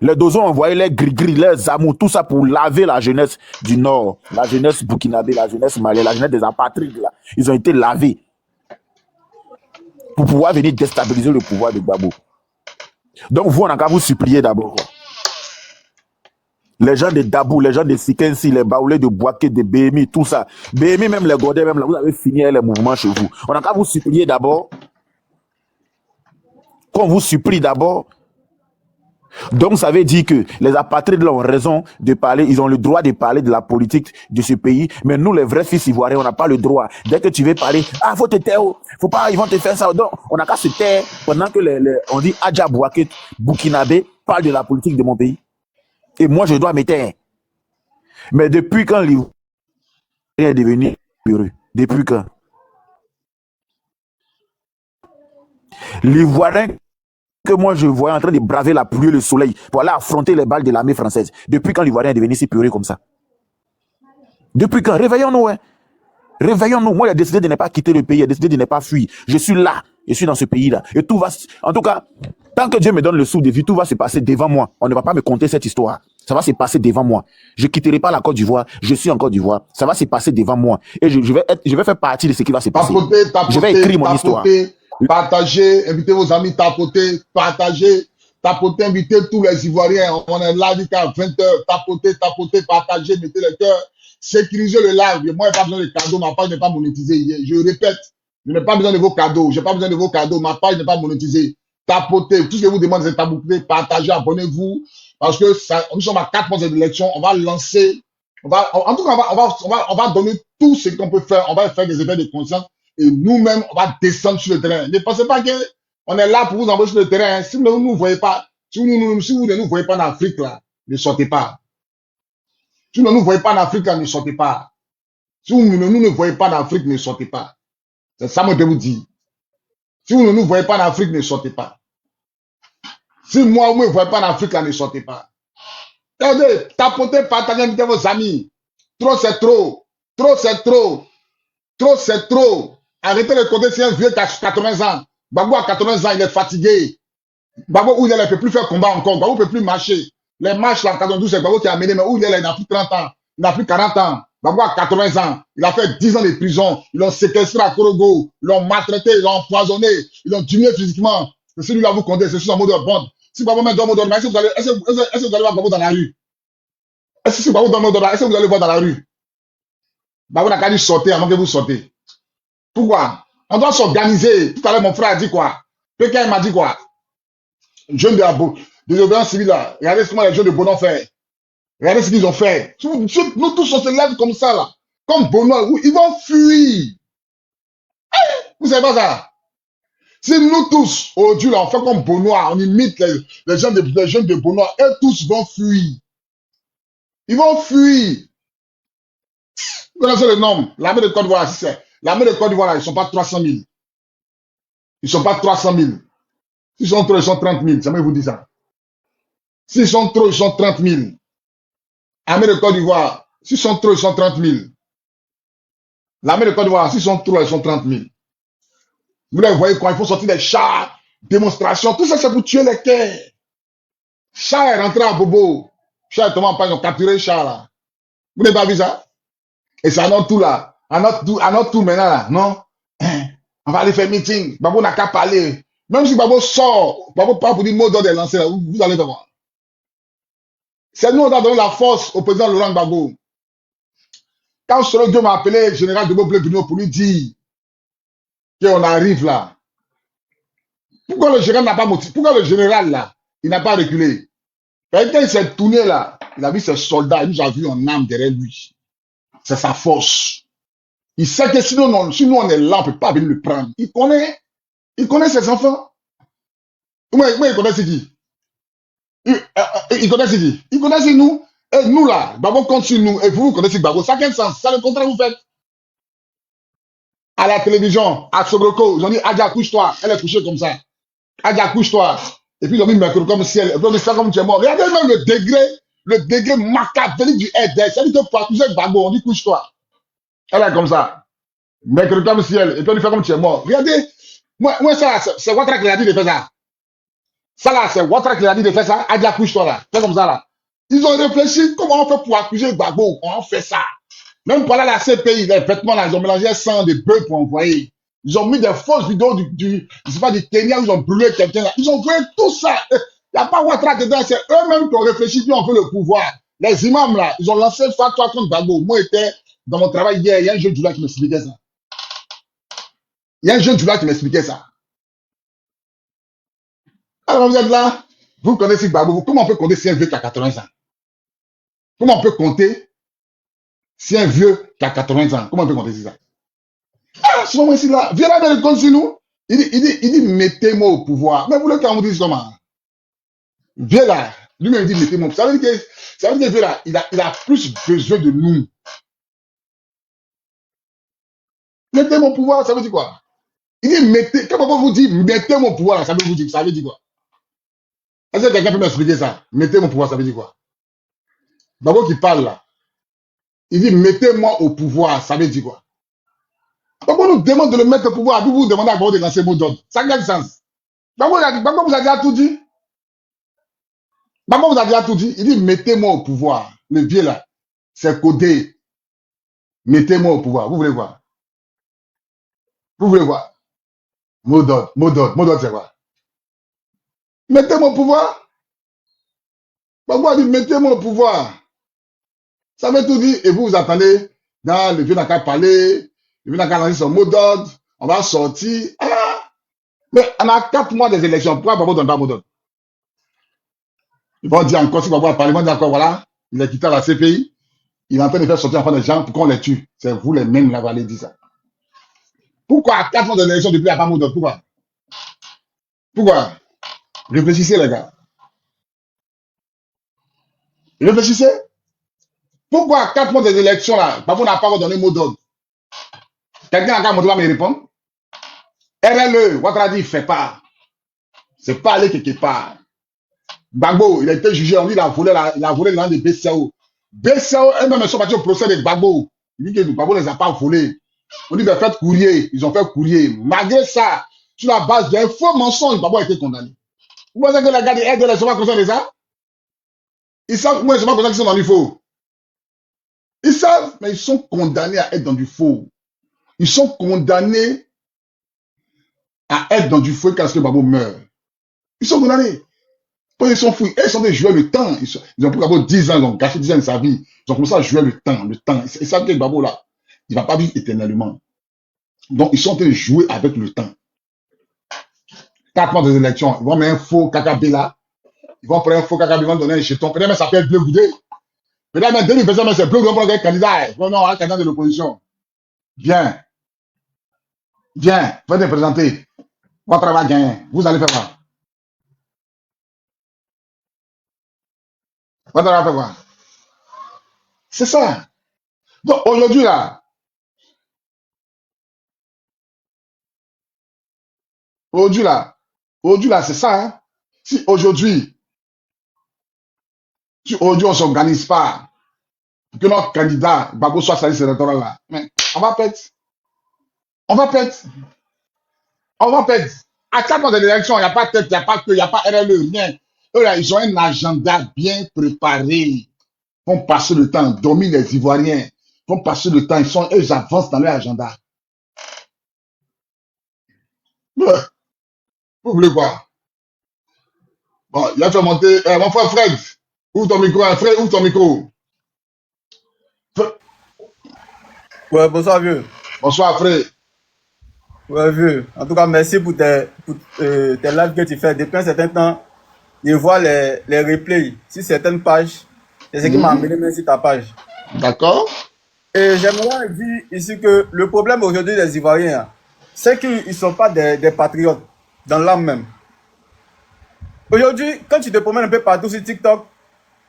Les dozos ont envoyé les gris-gris, les amours, tout ça pour laver la jeunesse du Nord, la jeunesse burkinabé, la jeunesse malienne, la jeunesse des apatrides là. Ils ont été lavés pour pouvoir venir déstabiliser le pouvoir de Gbagbo. Donc vous, on n'a qu'à vous supplier d'abord. Les gens de Dabou, les gens de Sikensi, les Baoulés de Boaké, de BMI, tout ça. BMI, même les Godais, même là, vous avez fini les mouvements chez vous. On n'a qu'à vous supplier d'abord. Qu'on vous supplie d'abord. Donc, ça veut dire que les apatrides ont raison de parler, ils ont le droit de parler de la politique de ce pays, mais nous, les vrais fils ivoiriens, on n'a pas le droit. Dès que tu veux parler, faut te taire, faut pas, ils vont te faire ça. Donc, on n'a qu'à se taire pendant que on dit Adja Boaké, Burkinabé, parle de la politique de mon pays. Et moi, je dois me taire. Mais depuis quand l'Ivoirien est devenu heureux? Depuis quand? L'Ivoirien que moi je voyais en train de braver la pluie et le soleil pour aller affronter les balles de l'armée française. Depuis quand l'Ivoirien est devenu si peureux comme ça? Depuis quand? Réveillons-nous, hein. Réveillons-nous. Moi, j'ai décidé de ne pas quitter le pays, j'ai décidé de ne pas fuir. Je suis là. Je suis dans ce pays-là. Et tout va... En tout cas, tant que Dieu me donne le sou de vie, tout va se passer devant moi. On ne va pas me conter cette histoire. Ça va se passer devant moi. Je ne quitterai pas la Côte d'Ivoire. Je suis en Côte d'Ivoire. Ça va se passer devant moi. Et je vais faire partie de ce qui va se passer. Je vais écrire mon histoire. Partagez, invitez vos amis, tapotez, partagez, tapotez, invitez tous les Ivoiriens. On est là jusqu'à 20h. Tapotez, partagez, mettez le cœur. Sécurisez le live. Moi, je n'ai pas besoin de cadeaux. Ma page n'est pas monétisée. Je répète, je n'ai pas besoin de vos cadeaux. Je n'ai pas besoin de vos cadeaux. Ma page n'est pas monétisée. Tapotez. Tout ce que vous demandez, c'est tapoter, partagez, abonnez-vous. Parce que nous sommes à 4 mois d'élection. On va lancer. En tout cas, on va donner tout ce qu'on peut faire. On va faire des effets de conscience. Et nous-mêmes, on va descendre sur le terrain. Ne pensez pas qu'on est là pour vous envoyer sur le terrain. Si vous ne nous voyez pas, si vous ne nous voyez pas en Afrique, là, ne sortez pas. Si vous ne nous voyez pas en Afrique, là, ne sortez pas. Si vous ne nous voyez pas en Afrique, ne sortez pas. C'est ça que je vous dis. Si vous ne nous voyez pas en Afrique, ne sortez pas. Si moi, vous ne me voyez pas en Afrique, là, ne sortez pas. Regardez, tapotez, partagez, invitez vos amis. Trop, c'est trop. Trop, c'est trop. Trop, c'est trop. Arrêtez de compter si un vieux qui a 80 ans. Gbagbo a 80 ans, il est fatigué. Gbagbo, où il est, il ne peut plus faire combat encore. Gbagbo ne peut plus marcher. Les marches, là, en 92, c'est Gbagbo qui a amené, mais où il est, là, il n'a plus 30 ans. Il n'a plus 40 ans. Gbagbo a 80 ans. Il a fait 10 ans de prison. Ils l'ont séquestré à Korogo. Ils l'ont maltraité, ils l'ont empoisonné. Ils l'ont diminué physiquement. C'est celui-là, vous comptez, c'est sur un mot de bande. Si Gbagbo met dans le mot d'ordre, est-ce que vous allez voir Gbagbo dans la rue? Est-ce que Gbagbo dans le mot d'ordre, est-ce que vous allez voir dans la rue? Gbagbo n'a qu'à dire sortir avant que vous sortez. Pourquoi? On doit s'organiser. Tout à l'heure, mon frère a dit quoi? Quelqu'un m'a dit quoi? Jeunes de désobéissance civile, là. Regardez comment les jeunes de Bono ont fait. Regardez ce qu'ils ont fait. Nous tous, on se lève comme ça, là. Comme Bono, ils vont fuir. Vous savez pas ça? Si nous tous, aujourd'hui, là, on fait comme Bono, on imite les jeunes de Bono, eux tous vont fuir. Ils vont fuir. Vous connaissez le nom? L'armée de Côte d'Ivoire, c'est l'armée de Côte d'Ivoire, ils ne sont pas 300 000. Ils ne sont pas 300 000. S'ils sont trop, ils sont 30 000. Jamais vous dit ça. S'ils sont trop, ils sont 30 000. L'armée de Côte d'Ivoire, s'ils sont trop, ils sont 30 000. L'armée de Côte d'Ivoire, s'ils sont trop, ils sont 30 000. Vous les voyez quand il faut sortir des chars, démonstrations, tout ça c'est pour tuer les cœurs. Char est rentré à Bobo. Char est tombé en panne, ils ont capturé le char là. Vous n'avez pas vu ça? Et c'est à notre tour là. À notre tour maintenant là, non? On va aller faire meeting. Gbagbo n'a qu'à parler. Même si Gbagbo sort, Gbagbo parle pour dire mot d'ordre est lancé, vous allez voir. C'est nous, on a donné la force au président Laurent Gbagbo. Quand Solo Dieu m'a appelé, général de Boblé Bruno, pour lui dire qu'on arrive là. Pourquoi le général n'a pas motivé? Pourquoi le général là, il n'a pas reculé? Quand il s'est tourné là, il a vu ses soldats, il nous a vu en âme derrière lui. C'est sa force. Il sait que sinon on est là, on ne peut pas venir le prendre. Il connaît ses enfants. Moi, il connaît c'est qui? Il connaît c'est qui? Il connaît c'est nous. Et nous là, Gbagbo compte sur nous. Et vous connaissez Gbagbo. Ça a quel sens? Ça le contraire vous faites. À la télévision, à Sobroko, ils ont dit Adja, couche-toi. Elle est couchée comme ça. Adja, couche-toi. Et puis ils ont mis Mercure comme ciel. Et puis on dit ça comme tu es mort. Regardez même le degré machiavélique du RDS. C'est-à-dire que pour accuser Gbagbo, on dit couche-toi. Elle est comme ça. Mercure comme ciel. Et puis on dit fait comme tu es mort. Regardez. Moi ça, c'est Ouattara qui l'a dit de faire ça. Ça là, c'est Ouattara qui l'a dit de faire ça. Adja, couche-toi là. Fais comme ça là. Ils ont réfléchi comment on fait pour accuser Gbagbo. On fait ça. Même pendant la CPI, les vêtements là, ils ont mélangé sang de bœuf pour envoyer. Ils ont mis des fausses vidéos je sais pas, du Kenya où ils ont brûlé quelqu'un là. Ils ont fait tout ça. Il n'y a pas Ouattara dedans, c'est eux-mêmes qui ont réfléchi, puis on veut le pouvoir. Les imams là, ils ont lancé fatwa contre Gbagbo. Moi, j'étais dans mon travail hier, il y a un jeune Djoula qui m'expliquait ça. Il y a un jeune Djoula qui m'expliquait ça. Alors vous êtes là, vous connaissez Gbagbo. Comment on peut compter si un vieux qui a 80 ans? Comment on peut compter si un vieux qui a 80 ans? Comment on peut compter ça? Ah, ce moment ici là, viens là, compte sur nous. Il dit, mettez-moi au pouvoir. Mais vous voulez qu'on vous dise comment? Viens là. Lui-même dit, mettez-moi au pouvoir. Ça veut dire que viens là, il a plus besoin de nous. Mettez-moi au pouvoir, ça veut dire quoi? Il dit, comment on vous dit, mettez-moi au pouvoir, ça veut dire quoi? Est-ce que quelqu'un peut m'expliquer ça? Mettez-moi au pouvoir, ça veut dire quoi? D'abord qui parle là. Il dit, mettez-moi au pouvoir, ça veut dire quoi? Gbagbo nous demande de le mettre au pouvoir. Vous vous demandez à Gbagbo de lancer mot d'ordre. Ça a quel sens? Gbagbo vous a déjà tout dit. Gbagbo vous a déjà tout dit. Il dit, mettez-moi au pouvoir. Le vieux là, c'est codé. Mettez-moi au pouvoir. Vous voulez voir? Vous voulez voir? Mot d'ordre, mot d'ordre, mot d'ordre, c'est quoi? Mettez-moi au pouvoir. Gbagbo a dit, mettez-moi au pouvoir. Ça veut tout dire. Et vous attendez, dans le vieux n'a qu'à parler, le vieux n'a qu'à lancer son mot d'ordre, on va sortir. Ah! Mais on a 4 mois des élections. Pourquoi Gbagbo donne pas mot d'ordre? Ils vont dire encore, si Gbagbo a parlé, ils vont dire encore, voilà, il est quitté à la CPI, il est en train de faire sortir enfants des gens pour qu'on les tue. C'est vous les mêmes, là, vous allez dire ça. Pourquoi à 4 mois des élections, depuis, il n'y a pas mot d'ordre? Pourquoi? Pourquoi? Réfléchissez, les gars. Réfléchissez. Pourquoi à 4 mois des élections, là, Gbagbo n'a pas donné mot d'ordre? Quelqu'un a montré me répondre? RLE, Ouattara dit, il ne fait pas. C'est pas aller quelque part. Gbagbo, il a été jugé, on dit il a volé le nom de BCAO. BCAO, eux-mêmes, ils sont partis au procès de Gbagbo. Il dit que Gbagbo ne les a pas volés. On dit, ben, faites courrier. Ils ont fait courrier. Malgré ça, sur la base d'un faux mensonge, Gbagbo a été condamné. Vous pensez que les gars de RDL ne sont pas conscients de ça? Ils savent, moi, ils ne sont pas conscients qu'ils sont dans du faux. Ils savent, mais ils sont condamnés à être dans du faux. Ils sont condamnés à être dans du faux quand Gbagbo meurt. Ils sont condamnés. Ils sont fous. Ils sont des joueurs le temps. Ils ont pris Gbagbo 10 ans, ils ont gâché 10 ans de sa vie. Ils ont commencé à jouer le temps, le temps. Ils savent que Gbagbo, là, il ne va pas vivre éternellement. Donc, ils sont en train de jouer avec le temps. 4 mois des élections, ils vont mettre un faux KKB là. Ils vont prendre un faux KKB, ils vont donner un jeton. Peut-être même ça s'appelle Bleu Goudé. Peut-être même 2020, c'est Bleu Goudé, on va prendre un candidat. Non, un candidat de l'opposition. Viens. Viens. Venez te présenter. Votre travail gagner. Vous allez faire quoi? Votre travail faire quoi? C'est ça. Donc, aujourd'hui là, c'est ça. Hein? Si aujourd'hui, on ne s'organise pas pour que notre candidat, Gbagbo, soit sa liste électorale là, mais on va perdre. On va perdre. On va perdre. À 4 mois de l'élection, il n'y a pas tête, il n'y a pas queue, il n'y a pas RLE, rien. Eux là, ils ont un agenda bien préparé. Ils vont passer le temps, dormir les Ivoiriens. Ils vont passer le temps, ils avancent dans leur agenda. Vous voulez quoi? Bon, il a fait monter. Mon frère Fred, ouvre ton micro, hein, Fred, ouvre ton micro. Ouais, bonsoir, vieux. Bonsoir, Fred. Ouais, vieux. En tout cas, merci pour tes lives que tu fais. Depuis un certain temps, je vois les replays sur certaines pages. C'est ce qui m'a amené même sur ta page. D'accord. Et j'aimerais dire ici que le problème aujourd'hui des Ivoiriens, hein, c'est qu'ils ne sont pas des patriotes dans l'âme même. Aujourd'hui, quand tu te promènes un peu partout sur TikTok,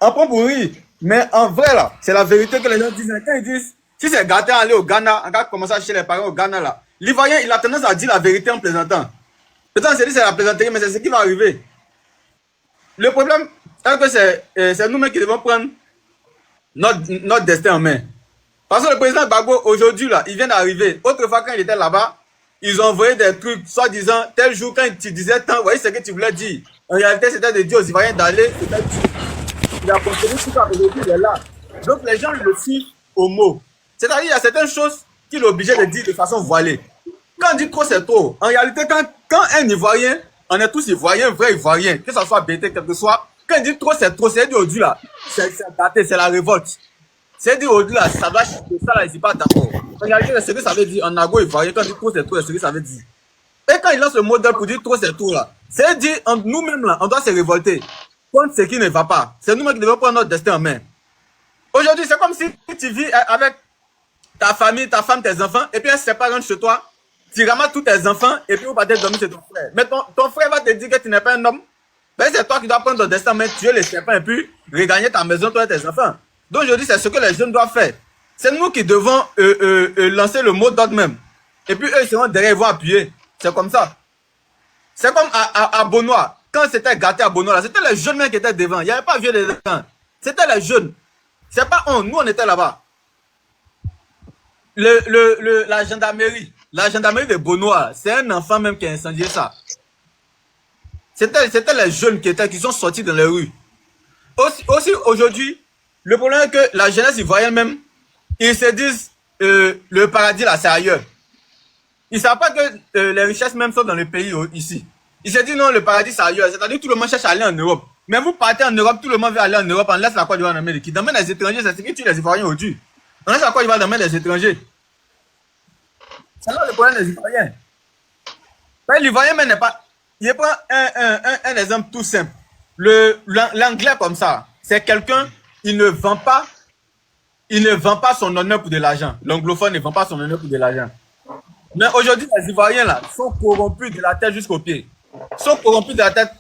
on prend pour rire. Mais en vrai, là, c'est la vérité que les gens disent. Quand ils disent, si c'est gâté à aller au Ghana, on va commencer à chez les parents au Ghana, là. L'Ivoirien, il a tendance à dire la vérité en plaisantant. Peut-être on s'est dit c'est la plaisanterie, mais c'est ce qui va arriver. Le problème, c'est que c'est nous-mêmes qui devons prendre notre destin en main. Parce que le président Gbagbo, aujourd'hui, là, il vient d'arriver. Autrefois, quand il était là-bas, ils ont envoyé des trucs, soi-disant, tel jour, quand tu disais tant, vous voyez ce que tu voulais dire. En réalité, c'était de dire aux Ivoiriens d'aller, il a construit tout ça, aujourd'hui, il est là. Donc, les gens le suivent au mot. C'est-à-dire, il y a certaines choses qu'il est obligé de dire de façon voilée. Quand on dit trop, c'est trop. En réalité, quand un Ivoirien, on est tous Ivoiriens, vrais Ivoiriens, que ce soit BT, quel que soit, quand on dit trop, c'est trop, c'est dit aujourd'hui, là, c'est daté, c'est la révolte. C'est dit aujourd'hui, là, ça doit chuter, ça, là, je suis pas d'accord. En réalité, c'est ce que ça veut dire en argot ivoirien, quand on dit trop, c'est trop, c'est ce que ça veut dire. Et quand il lance le modèle pour dire trop, c'est trop, là, c'est dire, nous-mêmes, là, on doit se révolter contre ce qui ne va pas. C'est nous-mêmes qui devons prendre notre destin en main. Aujourd'hui, c'est comme si tu vis avec ta famille, ta femme, tes enfants, et puis elle se sépare de chez toi, tu ramasses tous tes enfants, et puis vous partez dormir chez ton frère. Mais ton frère va te dire que tu n'es pas un homme. Ben, c'est toi qui dois prendre ton destin en main, tuer les serpents, et puis regagner ta maison, toi et tes enfants. Donc aujourd'hui, c'est ce que les jeunes doivent faire. C'est nous qui devons lancer le mot d'ordre même. Et puis eux, ils seront derrière, ils vont appuyer. C'est comme ça. C'est comme à Bonois. Quand c'était gâté à Bonois, c'était les jeunes mecs qui étaient devant. Il n'y avait pas vieux dedans. C'était les jeunes. C'est pas on. Nous, on était là-bas. La gendarmerie, la gendarmerie de Beaunois, c'est un enfant même qui a incendié ça. C'était les jeunes qui sont sortis dans les rues. Aussi aujourd'hui, le problème est que la jeunesse ivoirienne même, ils se disent le paradis là, c'est ailleurs. Ils ne savent pas que les richesses même sont dans le pays ici. Ils se disent non, le paradis c'est ailleurs. C'est-à-dire que tout le monde cherche à aller en Europe. Mais vous partez en Europe, tout le monde veut aller en Europe, on laisse la Côte d'Ivoire en Amérique. Qui demande les étrangers, c'est ce qui tue les Ivoiriens aujourd'hui. On laisse la Côte d'Ivoire dans les étrangers. C'est là le problème des Ivoiriens. L'Ivoirien même n'est pas... Je prends un exemple tout simple. L'anglais comme ça, c'est quelqu'un, il ne vend pas son honneur pour de l'argent. L'anglophone ne vend pas son honneur pour de l'argent. Mais aujourd'hui, les Ivoiriens là sont corrompus de la tête jusqu'aux pieds. Sont corrompus de la tête.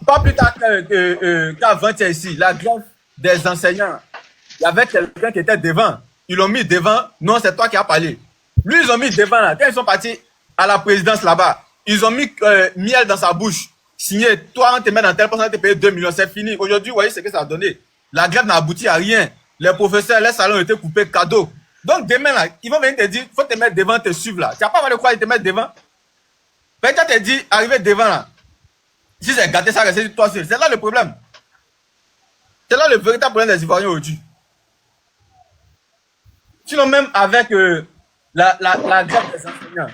Pas plus tard qu'avant ici, la grève des enseignants. Il y avait quelqu'un qui était devant. Ils l'ont mis devant. Non, c'est toi qui as parlé. Lui, ils ont mis devant là. Quand ils sont partis à la présidence là-bas, ils ont mis miel dans sa bouche. Signé, toi, on te met dans tel poste, on te paye 2 millions. C'est fini. Aujourd'hui, vous voyez ce que ça a donné. La grève n'a abouti à rien. Les professeurs, les salons ont été coupés cadeau. Donc demain, là, ils vont venir te dire, il faut te mettre devant, te suivre là. Tu n'as pas mal de quoi, ils te mettent devant. Peut-être te dit, arriver devant là. Si c'est gâté, ça reste toi seul. C'est là le problème. C'est là le véritable problème des Ivoiriens aujourd'hui. Sinon, même avec la grève des enseignants,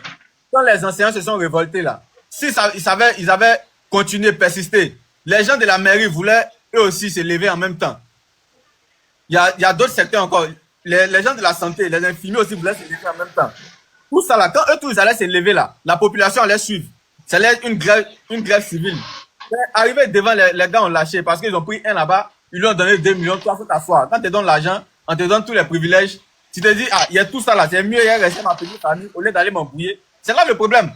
quand les enseignants se sont révoltés là, si ils avaient continué, persisté, les gens de la mairie voulaient eux aussi se lever en même temps. Il y a d'autres secteurs encore. Les gens de la santé, les infirmiers aussi voulaient se lever en même temps. Tout ça là, quand eux tous allaient se lever là, la population allait suivre. Ça allait être une grève civile. Arrivé devant, les gars ont lâché parce qu'ils ont pris un là-bas, ils lui ont donné 2 millions, toi faut t'asseoir. Quand tu te donnes l'argent, on te donne tous les privilèges. Tu te dis, ah, il y a tout ça là, c'est mieux, il y a resté ma petite famille au lieu d'aller m'embrouiller. C'est là le problème.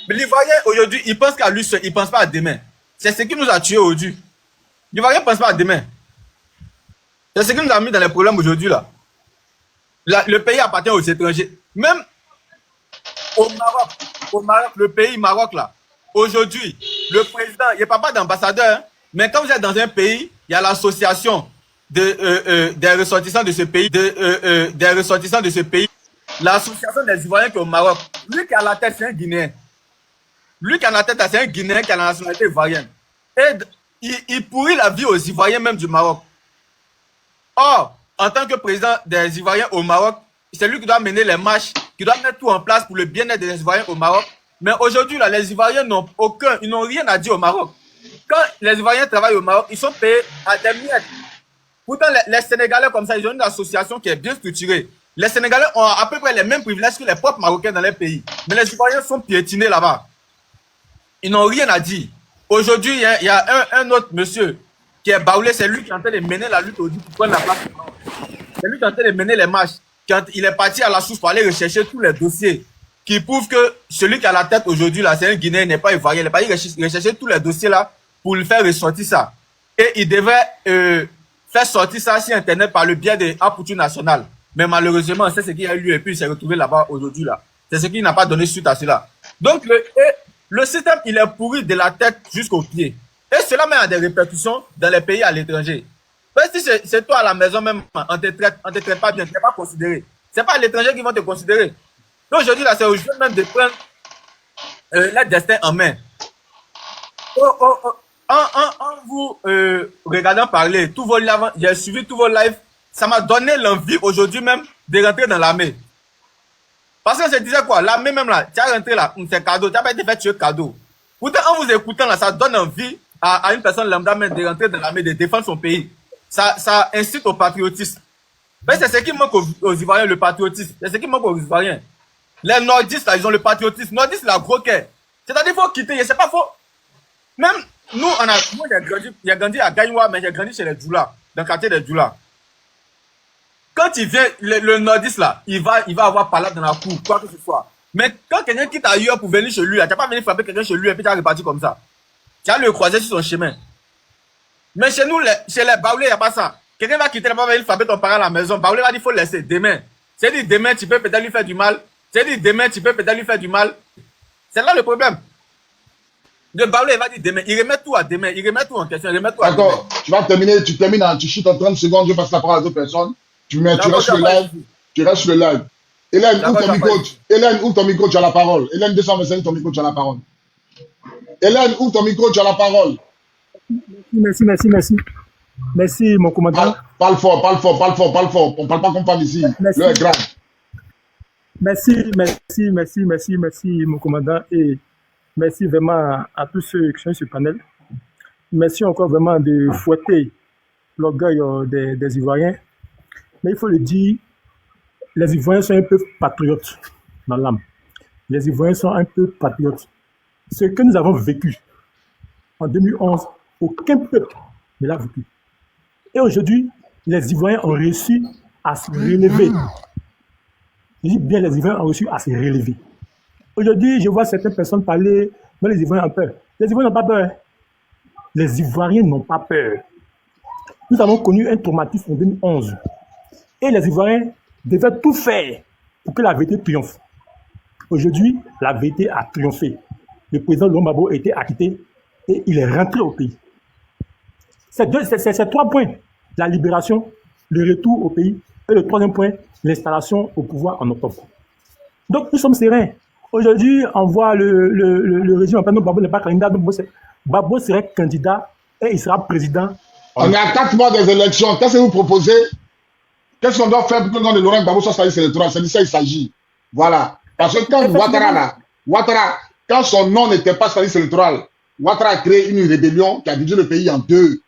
Mais l'Ivoirien aujourd'hui, il pense qu'à lui seul, il ne pense pas à demain. C'est ce qui nous a tués aujourd'hui. L'Ivoirien ne pense pas à demain. C'est ce qui nous a mis dans les problèmes aujourd'hui là. Le pays appartient aux étrangers. Même au Maroc, le pays Maroc là, aujourd'hui, le président, il n'y a pas d'ambassadeur, hein, mais quand vous êtes dans un pays, il y a l'association des ressortissants de ce pays, des ressortissants de ce pays, l'association des Ivoiriens qui est au Maroc. Lui qui a la tête, c'est un Guinéen. Lui qui a la tête, c'est un Guinéen qui a la nationalité ivoirienne. Et il pourrit la vie aux Ivoiriens même du Maroc. Or, en tant que président des Ivoiriens au Maroc, c'est lui qui doit mener les marches, qui doit mettre tout en place pour le bien-être des Ivoiriens au Maroc. Mais aujourd'hui, là, les Ivoiriens ils n'ont rien à dire au Maroc. Quand les Ivoiriens travaillent au Maroc, ils sont payés à des miettes. Pourtant, les Sénégalais comme ça, ils ont une association qui est bien structurée. Les Sénégalais ont à peu près les mêmes privilèges que les propres Marocains dans les pays. Mais les Ivoiriens sont piétinés là-bas. Ils n'ont rien à dire. Aujourd'hui, il y a un autre monsieur qui est Baoulé, c'est lui qui est en train de mener la lutte aujourd'hui pour prendre la place. C'est lui qui est en train de mener les marches. Quand il est parti à la source pour aller rechercher tous les dossiers qui prouvent que celui qui a la tête aujourd'hui, là, c'est un Guinéen, il n'est pas ivoirien. Il est parti rechercher tous les dossiers là pour le faire ressortir ça. Et il devait faire sortir ça sur Internet par le biais de Apoutu National. Mais malheureusement, c'est ce qu'il y a eu et puis il s'est retrouvé là-bas aujourd'hui. Là. C'est ce qui n'a pas donné suite à cela. Donc, le système, il est pourri de la tête jusqu'aux pieds. Et cela met à des répercussions dans les pays à l'étranger. Parce que si c'est toi à la maison même, on te traite pas bien, tu n'es pas considéré. Ce n'est pas l'étranger qui vont te considérer. Donc aujourd'hui, là, c'est aux jeunes même de prendre leur destin en main. En vous regardant parler, tous vos lives, j'ai suivi tous vos lives, ça m'a donné l'envie aujourd'hui même de rentrer dans l'armée. Parce que je disais quoi, l'armée même là, tu as rentré là, c'est cadeau, tu n'as pas été fait tuer cadeau. Pourtant, en vous écoutant là, ça donne envie à une personne lambda même de rentrer dans l'armée, de défendre son pays. Ça incite au patriotisme. C'est ce qui manque aux Ivoiriens, le patriotisme. C'est ce qui manque aux Ivoiriens. Les nordistes, là, ils ont le patriotisme. Nordistes, la gros cœur. C'est-à-dire qu'il faut quitter, je sais pas, faut. Même nous, moi, j'ai grandi à Gaïwa, mais j'ai grandi chez les Djoula, dans le quartier des Djoula. Quand il vient, le nordiste, là, il va avoir parlé dans la cour, quoi que ce soit. Mais quand quelqu'un quitte ailleurs pour venir chez lui, tu n'as pas venu frapper quelqu'un chez lui et puis tu as reparti comme ça. Tu as le croiser sur son chemin. Mais chez nous, chez les Baoulés, il n'y a pas ça. Quelqu'un va quitter là-bas, va venir frapper ton parent à la maison. Baoulé va dire, il faut le laisser demain. C'est-à-dire, demain, tu peux peut-être lui faire du mal. C'est-à-dire, demain, tu peux peut-être lui faire du mal. C'est là le problème. Le Baoulé, il va dire demain. Il remet tout à demain. Il remet tout en question. Il remet tout à demain. D'accord. Tu vas terminer, tu termines, tu chutes en 30 secondes, je passe la parole à d'autres personnes. Tu restes sur le live. Hélène, ouvre D'accord, ton micro. Hélène, ouvre ton micro, tu as la parole. Hélène 225, ton micro, tu as la parole. Hélène, ouvre ton micro, tu as la parole. Merci, merci, merci. Merci, mon commandant. Parle fort, parle fort, parle fort, parle fort. On ne parle pas comme femme ici. Merci. L'heure est grave. Merci, merci, merci, merci, merci, mon commandant. Et merci vraiment à tous ceux qui sont sur ce panel. Merci encore vraiment de fouetter l'orgueil des Ivoiriens. Mais il faut le dire, les Ivoiriens sont un peu patriotes dans l'âme. Les Ivoiriens sont un peu patriotes. Ce que nous avons vécu en 2011, aucun peuple ne l'a vécu. Et aujourd'hui, les Ivoiriens ont réussi à se relever. Je dis bien, les Ivoiriens ont réussi à se relever. Aujourd'hui, je vois certaines personnes parler, mais les Ivoiriens ont peur. Les Ivoiriens n'ont pas peur. Les Ivoiriens n'ont pas peur. Nous avons connu un traumatisme en 2011. Et les Ivoiriens devaient tout faire pour que la vérité triomphe. Aujourd'hui, la vérité a triomphé. Le président Laurent Gbagbo a été acquitté et il est rentré au pays. C'est 3 points. La libération, le retour au pays et le 3e point, l'installation au pouvoir en octobre. Donc nous sommes sereins. Aujourd'hui, on voit le régime en plein, Gbagbo n'est pas candidat, donc Gbagbo serait candidat et il sera président. On est à 4 mois des élections. Qu'est-ce que vous proposez? Qu'est-ce qu'on doit faire pour que le nom de Laurent Gbagbo soit sur la liste électorale? C'est de ça qu'il s'agit. Voilà. Parce que quand Ouattara, quand son nom n'était pas sur la liste électorale, Ouattara a créé une rébellion qui a divisé le pays en deux.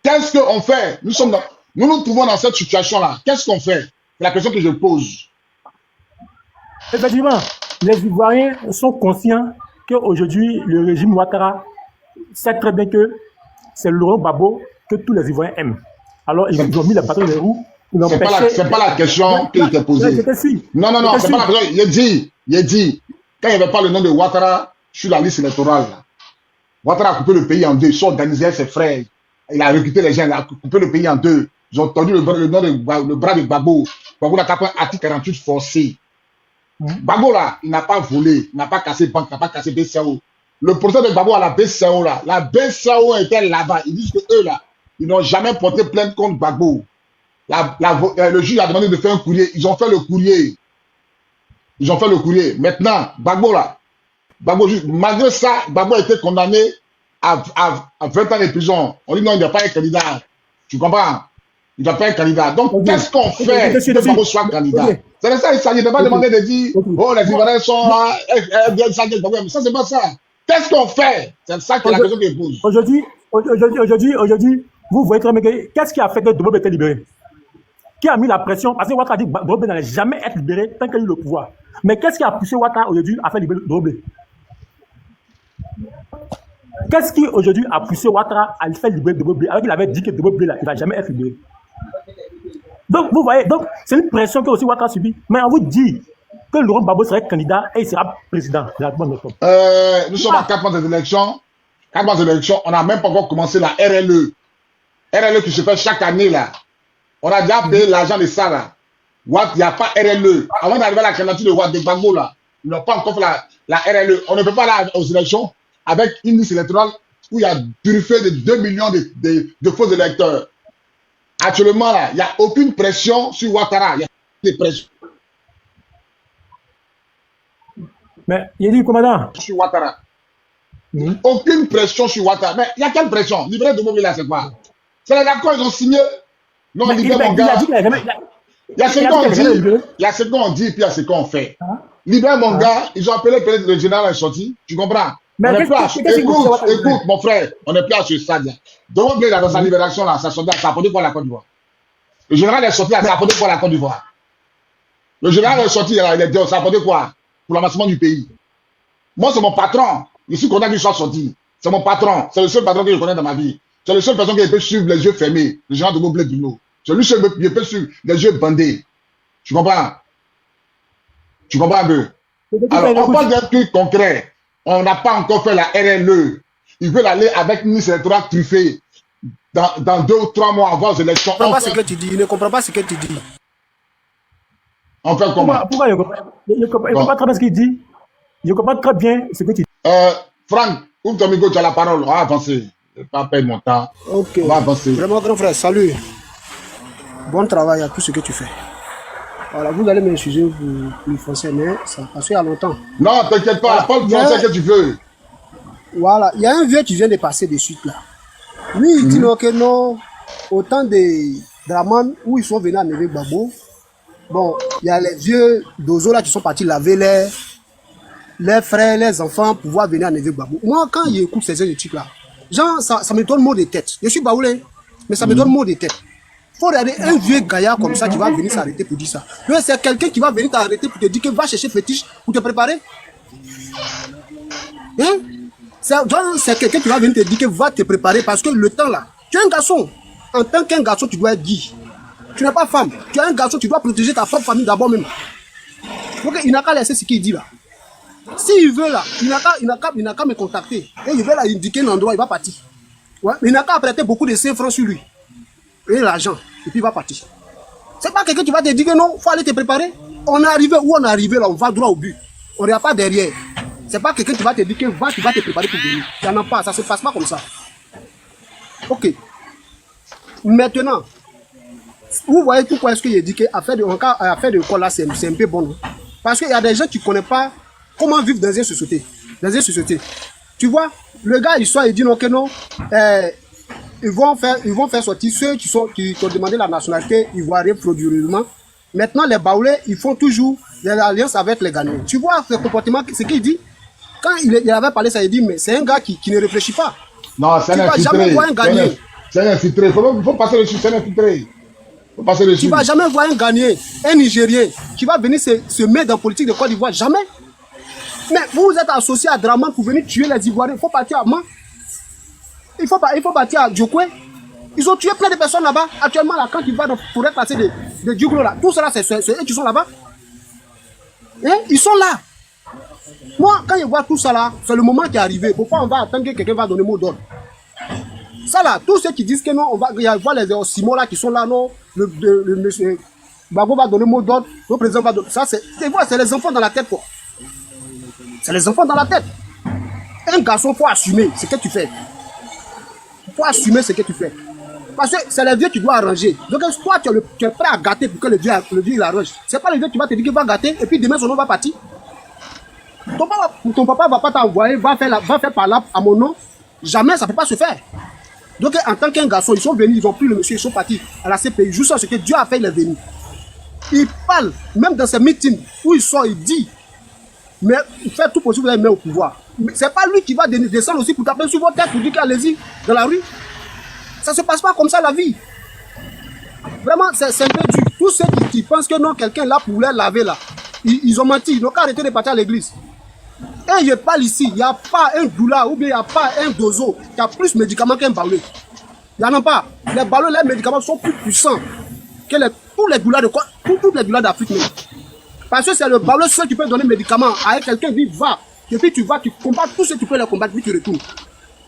Qu'est-ce qu'on fait? Nous nous trouvons dans cette situation-là. Qu'est-ce qu'on fait? C'est la question que je pose. Effectivement, les Ivoiriens sont conscients qu'aujourd'hui, le régime Ouattara sait très bien que c'est Laurent Gbagbo que tous les Ivoiriens aiment. Alors, ils ont mis la patrouille des roues. C'est pas la question qui était posée. Non, c'est pas la question. Il a dit, quand il n'y avait pas le nom de Ouattara sur la liste électorale, Ouattara a coupé le pays en deux. Ils sont organisés avec ses frères. Il a recruté les gens, il a coupé le pays en deux. Ils ont tordu le bras de Gbagbo. Gbagbo n'a pas pris article 48 forcé. Gbagbo là, il n'a pas volé, il n'a pas cassé banque, il n'a pas cassé BCAO. Le procès de Gbagbo à la BCAO là, la BCAO était là-bas. Ils disent que eux là, ils n'ont jamais porté plainte contre Gbagbo. Le juge a demandé de faire un courrier. Ils ont fait le courrier. Maintenant, Gbagbo là, malgré ça, Gbagbo a été condamné à 20 ans de prison. On dit non, il n'est pas un candidat. Tu comprends? Il n'est pas un candidat. Donc, qu'est-ce qu'on fait pour que Gbagbo soit candidat? C'est de ça il s'agit. Il ne pas demander de dire, oh, les Ivoiriens sont là, ça, c'est pas ça. Qu'est-ce qu'on fait? C'est ça que la question que je pose. Aujourd'hui, vous voyez très bien qu'est-ce qui a fait que Gbagbo était libéré? Qui a mis la pression? Parce que Ouattara a dit que Gbagbo n'allait jamais être libéré tant qu'il a eu le pouvoir. Mais qu'est-ce qui a poussé Ouattara aujourd'hui à faire libérer Gbagbo? Qu'est-ce qui aujourd'hui a poussé Ouattara à faire libérer Gbagbo alors qu'il avait dit que Gbagbo il ne va jamais être libéré? Donc vous voyez, c'est une pression que aussi Ouattara subit. Mais on vous dit que Laurent Gbagbo serait candidat et il sera président. Nous sommes à 4 mois des élections. 4 mois des élections, on n'a même pas encore commencé la RLE. RLE qui se fait chaque année là. On a déjà payé l'argent de ça là. Il n'y a pas RLE. Avant d'arriver à la candidature de Gbagbo là, ils n'ont pas encore fait la RLE. On ne peut pas aller aux élections avec une liste électorale où il y a purifié de 2 millions de faux électeurs. Actuellement là, il n'y a aucune pression sur Ouattara. Il y a des pressions. Mais il dit commandant. Sur Ouattara. Aucune pression sur Ouattara. Mais il y a quelle pression? Libérer de Gbagbo là, c'est quoi? C'est les accords, ils ont signé. Non, libère mon gars. Il y a ce qu'on dit, puis il y a ce qu'on fait. Libère mon gars, ils ont appelé le général est sorti. Tu comprends? Écoute, mon frère, on n'est plus à ce stade-là. Donc, dans sa libération, là, ça a apporté quoi la Côte d'Ivoire? Le général est sorti, ça a apporté quoi la Côte d'Ivoire? Le général est sorti, là, il est dehors, ça a apporté quoi? Pour l'avancement du pays. Moi, c'est mon patron. Je suis content qu'il soit sorti. C'est mon patron. C'est le seul patron que je connais dans ma vie. C'est le seul personne qui peut suivre les yeux fermés. Le général de Gbagbo Bruno. C'est lui seul qui peut suivre les yeux bandés. Tu comprends? Tu comprends un peu? Alors, on parle d'un truc concret. On n'a pas encore fait la RLE. Ils veulent aller avec une liste électorale truffée dans 2 ou 3 mois avant les élections. Il ne comprend pas ce que tu dis. Il ne comprend pas ce que tu dis. On fait comment? Pourquoi il ne comprend pas très bien ce qu'il dit? Il comprend très bien ce que tu dis. Franck, ouvre ton micro, tu as la parole. On va avancer. Je ne vais pas perdre mon temps. Ok. On va avancer. Vraiment, grand frère, salut. Bon travail à tout ce que tu fais. Voilà, vous allez m'excuser pour le français, mais ça passe il y a longtemps. Non, t'inquiète pas, Voilà, pas le français que tu veux. voilà, il y a un vieux qui vient de passer de suite là. Lui, il dit non, que non, autant de Draman où ils sont venus à Neve Gbagbo, bon, il y a les vieux d'Ozo là qui sont partis laver les frères, les enfants pour pouvoir venir à Neve Gbagbo. Moi, quand j'écoute ces trucs là, genre, ça me donne mot de tête. Je suis baoulé, mais ça me donne mot de tête. Faut regarder un vieux gaillard comme ça qui va venir s'arrêter pour dire ça. C'est quelqu'un qui va venir t'arrêter pour te dire que va chercher fétiche pour te préparer. Hein? C'est quelqu'un qui va venir te dire que va te préparer parce que le temps là, tu es un garçon. En tant qu'un garçon, tu dois être dit. Tu n'es pas femme. Tu es un garçon, tu dois protéger ta propre famille d'abord même. Donc il n'a qu'à laisser ce qu'il dit là. S'il veut là, il n'a qu'à me contacter. Et il veut là indiquer un endroit, il va partir. Ouais, mais il n'a qu'à prêter beaucoup de 5 francs sur lui. Et l'argent. Et puis il va partir. C'est pas quelqu'un qui va te dire que non, il faut aller te préparer. On est arrivé où on est arrivé là, on va droit au but. On ne regarde pas derrière. C'est pas quelqu'un qui va te dire que tu vas te préparer pour venir. Il n'y en a pas, ça ne se passe pas comme ça. Ok. Maintenant, vous voyez pourquoi est-ce que j'ai dit qu'affaire de école là, c'est un peu bon. Non? Parce qu'il y a des gens qui ne connaissent pas comment vivre dans une société. Dans une société. Tu vois, le gars, il dit non, que non. Ils vont faire sortir ceux qui ont demandé la nationalité ivoirienne frauduleusement. Maintenant, les baoulés, ils font toujours des alliances avec les Ghanéens. Tu vois ce comportement, ce qu'il dit. Quand il avait parlé, ça, il dit, mais c'est un gars qui ne réfléchit pas. Non, c'est un infiltré. Tu vas jamais voir un Ghanéen. C'est un infiltré. Il faut passer dessus, c'est un infiltré. Faut passer dessus. Tu vas jamais voir un Ghanéen, un Nigérien, qui va venir se mettre dans la politique de Côte d'Ivoire. Jamais. Mais vous êtes associé à Draman pour venir tuer les Ivoiriens. Il faut partir à Mans. Il faut partir à Djokwe. Ils ont tué plein de personnes là-bas. Actuellement, là, quand tu vas dans la forêt classée de Djuglo, là, tout cela, c'est eux qui sont là-bas. Hein? Ils sont là. Moi, quand je vois tout ça là, c'est le moment qui est arrivé. Pourquoi on va attendre que quelqu'un va donner mot d'ordre? Ça là, tous ceux qui disent que non, il y a les Simon là qui sont là, non, le monsieur Gbagbo va donner mot d'ordre, le président va donner. Ça, c'est les enfants dans la tête, quoi. C'est les enfants dans la tête. Un garçon, il faut assumer ce que tu fais. Il faut assumer ce que tu fais. Parce que c'est le vieux qui doit arranger. Donc, toi, tu es prêt à gâter pour que le vieux il arrange. Ce n'est pas le vieux qui va te dire qu'il va gâter et puis demain son nom va partir. Ton papa ne va pas t'envoyer, va faire par là à mon nom. Jamais, ça ne peut pas se faire. Donc, en tant qu'un garçon, ils sont venus, ils ont pris le monsieur, ils sont partis à la CPI. Juste ce que Dieu a fait, il est venu. Il parle, même dans ses meetings où il sort, il dit, mais il fait tout possible pour les mettre au pouvoir. Ce n'est pas lui qui va descendre aussi pour taper sur votre tête pour dire qu'allez-y dans la rue. Ça ne se passe pas comme ça la vie. Vraiment, c'est un peu dur. Tous ceux qui pensent que non, quelqu'un là pour les laver là, ils ont menti, ils n'ont qu'à arrêter de partir à l'église. Et je parle ici, il n'y a pas un doula ou bien il n'y a pas un dozo qui a plus de médicaments qu'un baoulé. Il n'y en a pas. Les baoulés, les médicaments sont plus puissants que tous les doulas d'Afrique même. Parce que c'est le baoulé seul qui peut donner médicaments à quelqu'un qui va. Et puis tu vas, tu combats tous ceux qui peuvent les combattre, puis tu retournes.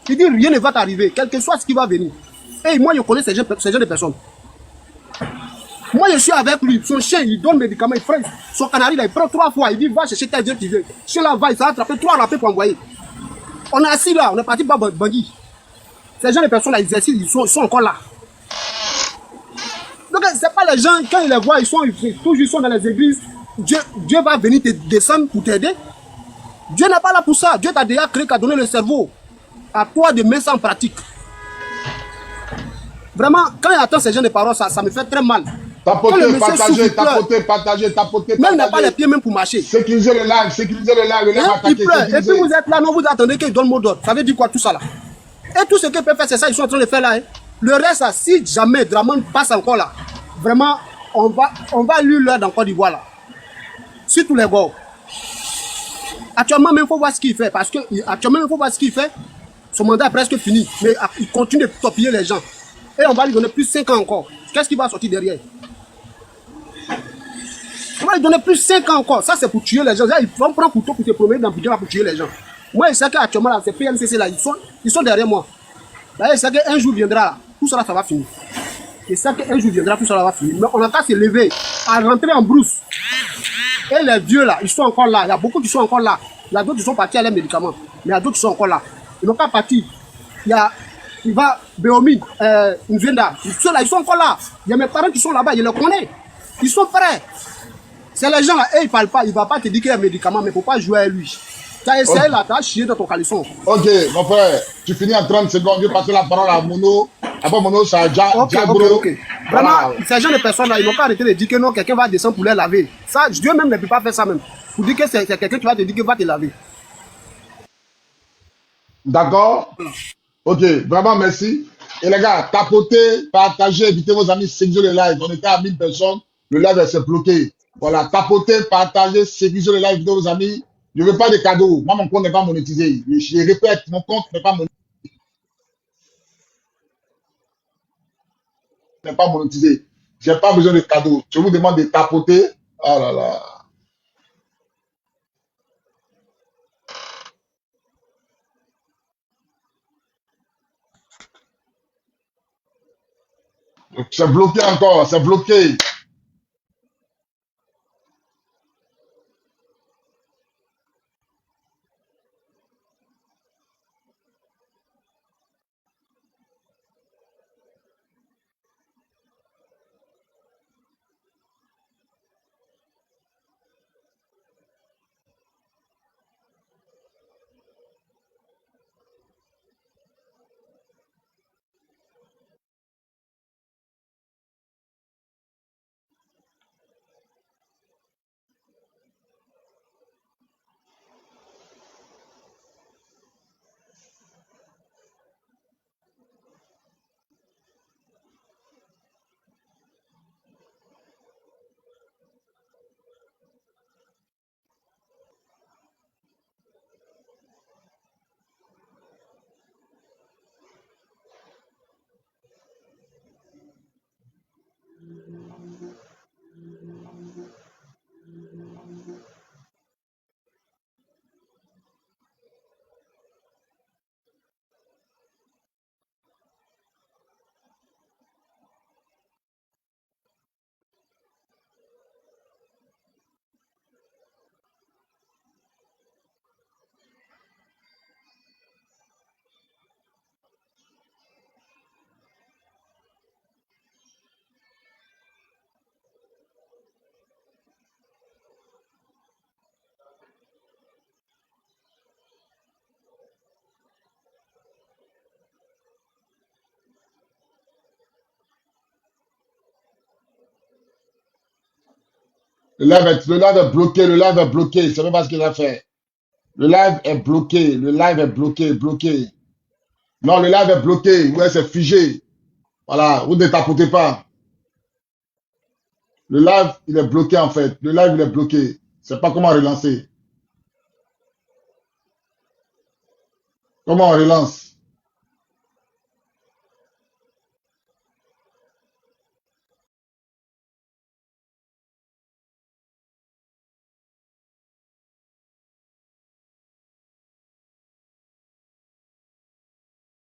Il dit rien ne va t'arriver, quel que soit ce qui va venir. Et moi je connais ces gens de personnes. Moi je suis avec lui, son chien il donne médicaments, il prend son canari là, il prend 3 fois, il dit va chercher tel Dieu qui veut. Si là va, il s'est attrapé 3 rappels pour envoyer. On est assis là, on est parti par Bangui. Ces gens de personnes là, ils sont encore là. Donc c'est pas les gens, quand ils les voient, ils sont dans les églises, Dieu va venir te descendre pour t'aider. Dieu n'est pas là pour ça. Dieu t'a déjà créé, qu'à donner le cerveau. À toi de mettre ça en pratique. Vraiment, quand il attend ces gens de paroles, ça me fait très mal. Tapoter, partager. Même n'a pas les pieds même pour marcher. Sécuriser le live, le live attaqué. Il pleure. Et puis vous êtes là, non, vous attendez qu'il donne le mot d'ordre. Ça veut dire quoi tout ça là? Et tout ce qu'ils peuvent faire, c'est ça, ils sont en train de faire là. Hein. Le reste, là, si jamais Draman passe encore là, vraiment, on va lui là dans Côte d'Ivoire là. Sur tous les bords. Actuellement, même il faut voir ce qu'il fait. Parce que actuellement, il faut voir ce qu'il fait. Son mandat est presque fini. Mais il continue de torpiller les gens. Et on va lui donner plus 5 ans encore. Qu'est-ce qui va sortir derrière? On va lui donner plus 5 ans encore. Ça, c'est pour tuer les gens. Là, ils vont prendre couteau pour te promener dans le budget pour tuer les gens. Moi, je sais qu'actuellement, là, ces PNCC là, ils sont derrière moi. Là, je sais qu'un jour viendra là. Tout ça, là, ça va finir. Je sais qu'un jour viendra, tout ça, là, va finir. Mais on a qu'à se lever, à rentrer en brousse. Et les vieux là, ils sont encore là. Il y a beaucoup qui sont encore là. Il y a d'autres qui sont partis à leurs médicaments. Mais il y a d'autres qui sont encore là. Ils n'ont pas parti. Il va Béomi, Nvenda. Ils sont encore là. Il y a mes parents qui sont là-bas, je les connais. Ils sont prêts. C'est les gens là, eux, ils parlent pas. Il va pas te dire qu'il y a un médicament, mais il faut pas jouer à lui. Tu as essayé là, tu as chié dans ton caleçon. Ok, mon frère, tu finis en 30 secondes, je vais passer la parole à Mono. Après Mono, ça a déjà Ok. Vraiment, Voilà. ces gens de personnes là, ils n'ont pas arrêté de dire que non, quelqu'un va descendre pour les laver. Ça, Dieu même ne peut pas faire ça même. Pour dire que c'est quelqu'un qui va te dire qu'il va te laver. D'accord? Ok, vraiment merci. Et les gars, tapotez, partagez, invitez vos amis, sécurisez le live. On était à 1000 personnes, le live s'est bloqué. Voilà, tapotez, partagez, sécurisez le live, invitez vos amis. Je ne veux pas de cadeaux. Moi, mon compte n'est pas monétisé. Je répète, mon compte n'est pas monétisé. Je n'ai pas besoin de cadeaux. Je vous demande de tapoter. Oh là là. C'est bloqué encore, c'est bloqué. Le live est bloqué, le live est bloqué. Je ne sais même pas ce qu'il a fait. Le live est bloqué, le live est bloqué, bloqué. Non, le live est bloqué. Ouais, c'est figé. Voilà, vous ne tapotez pas. Le live, il est bloqué en fait. Le live, il est bloqué. Je ne sais pas comment relancer. Comment on relance?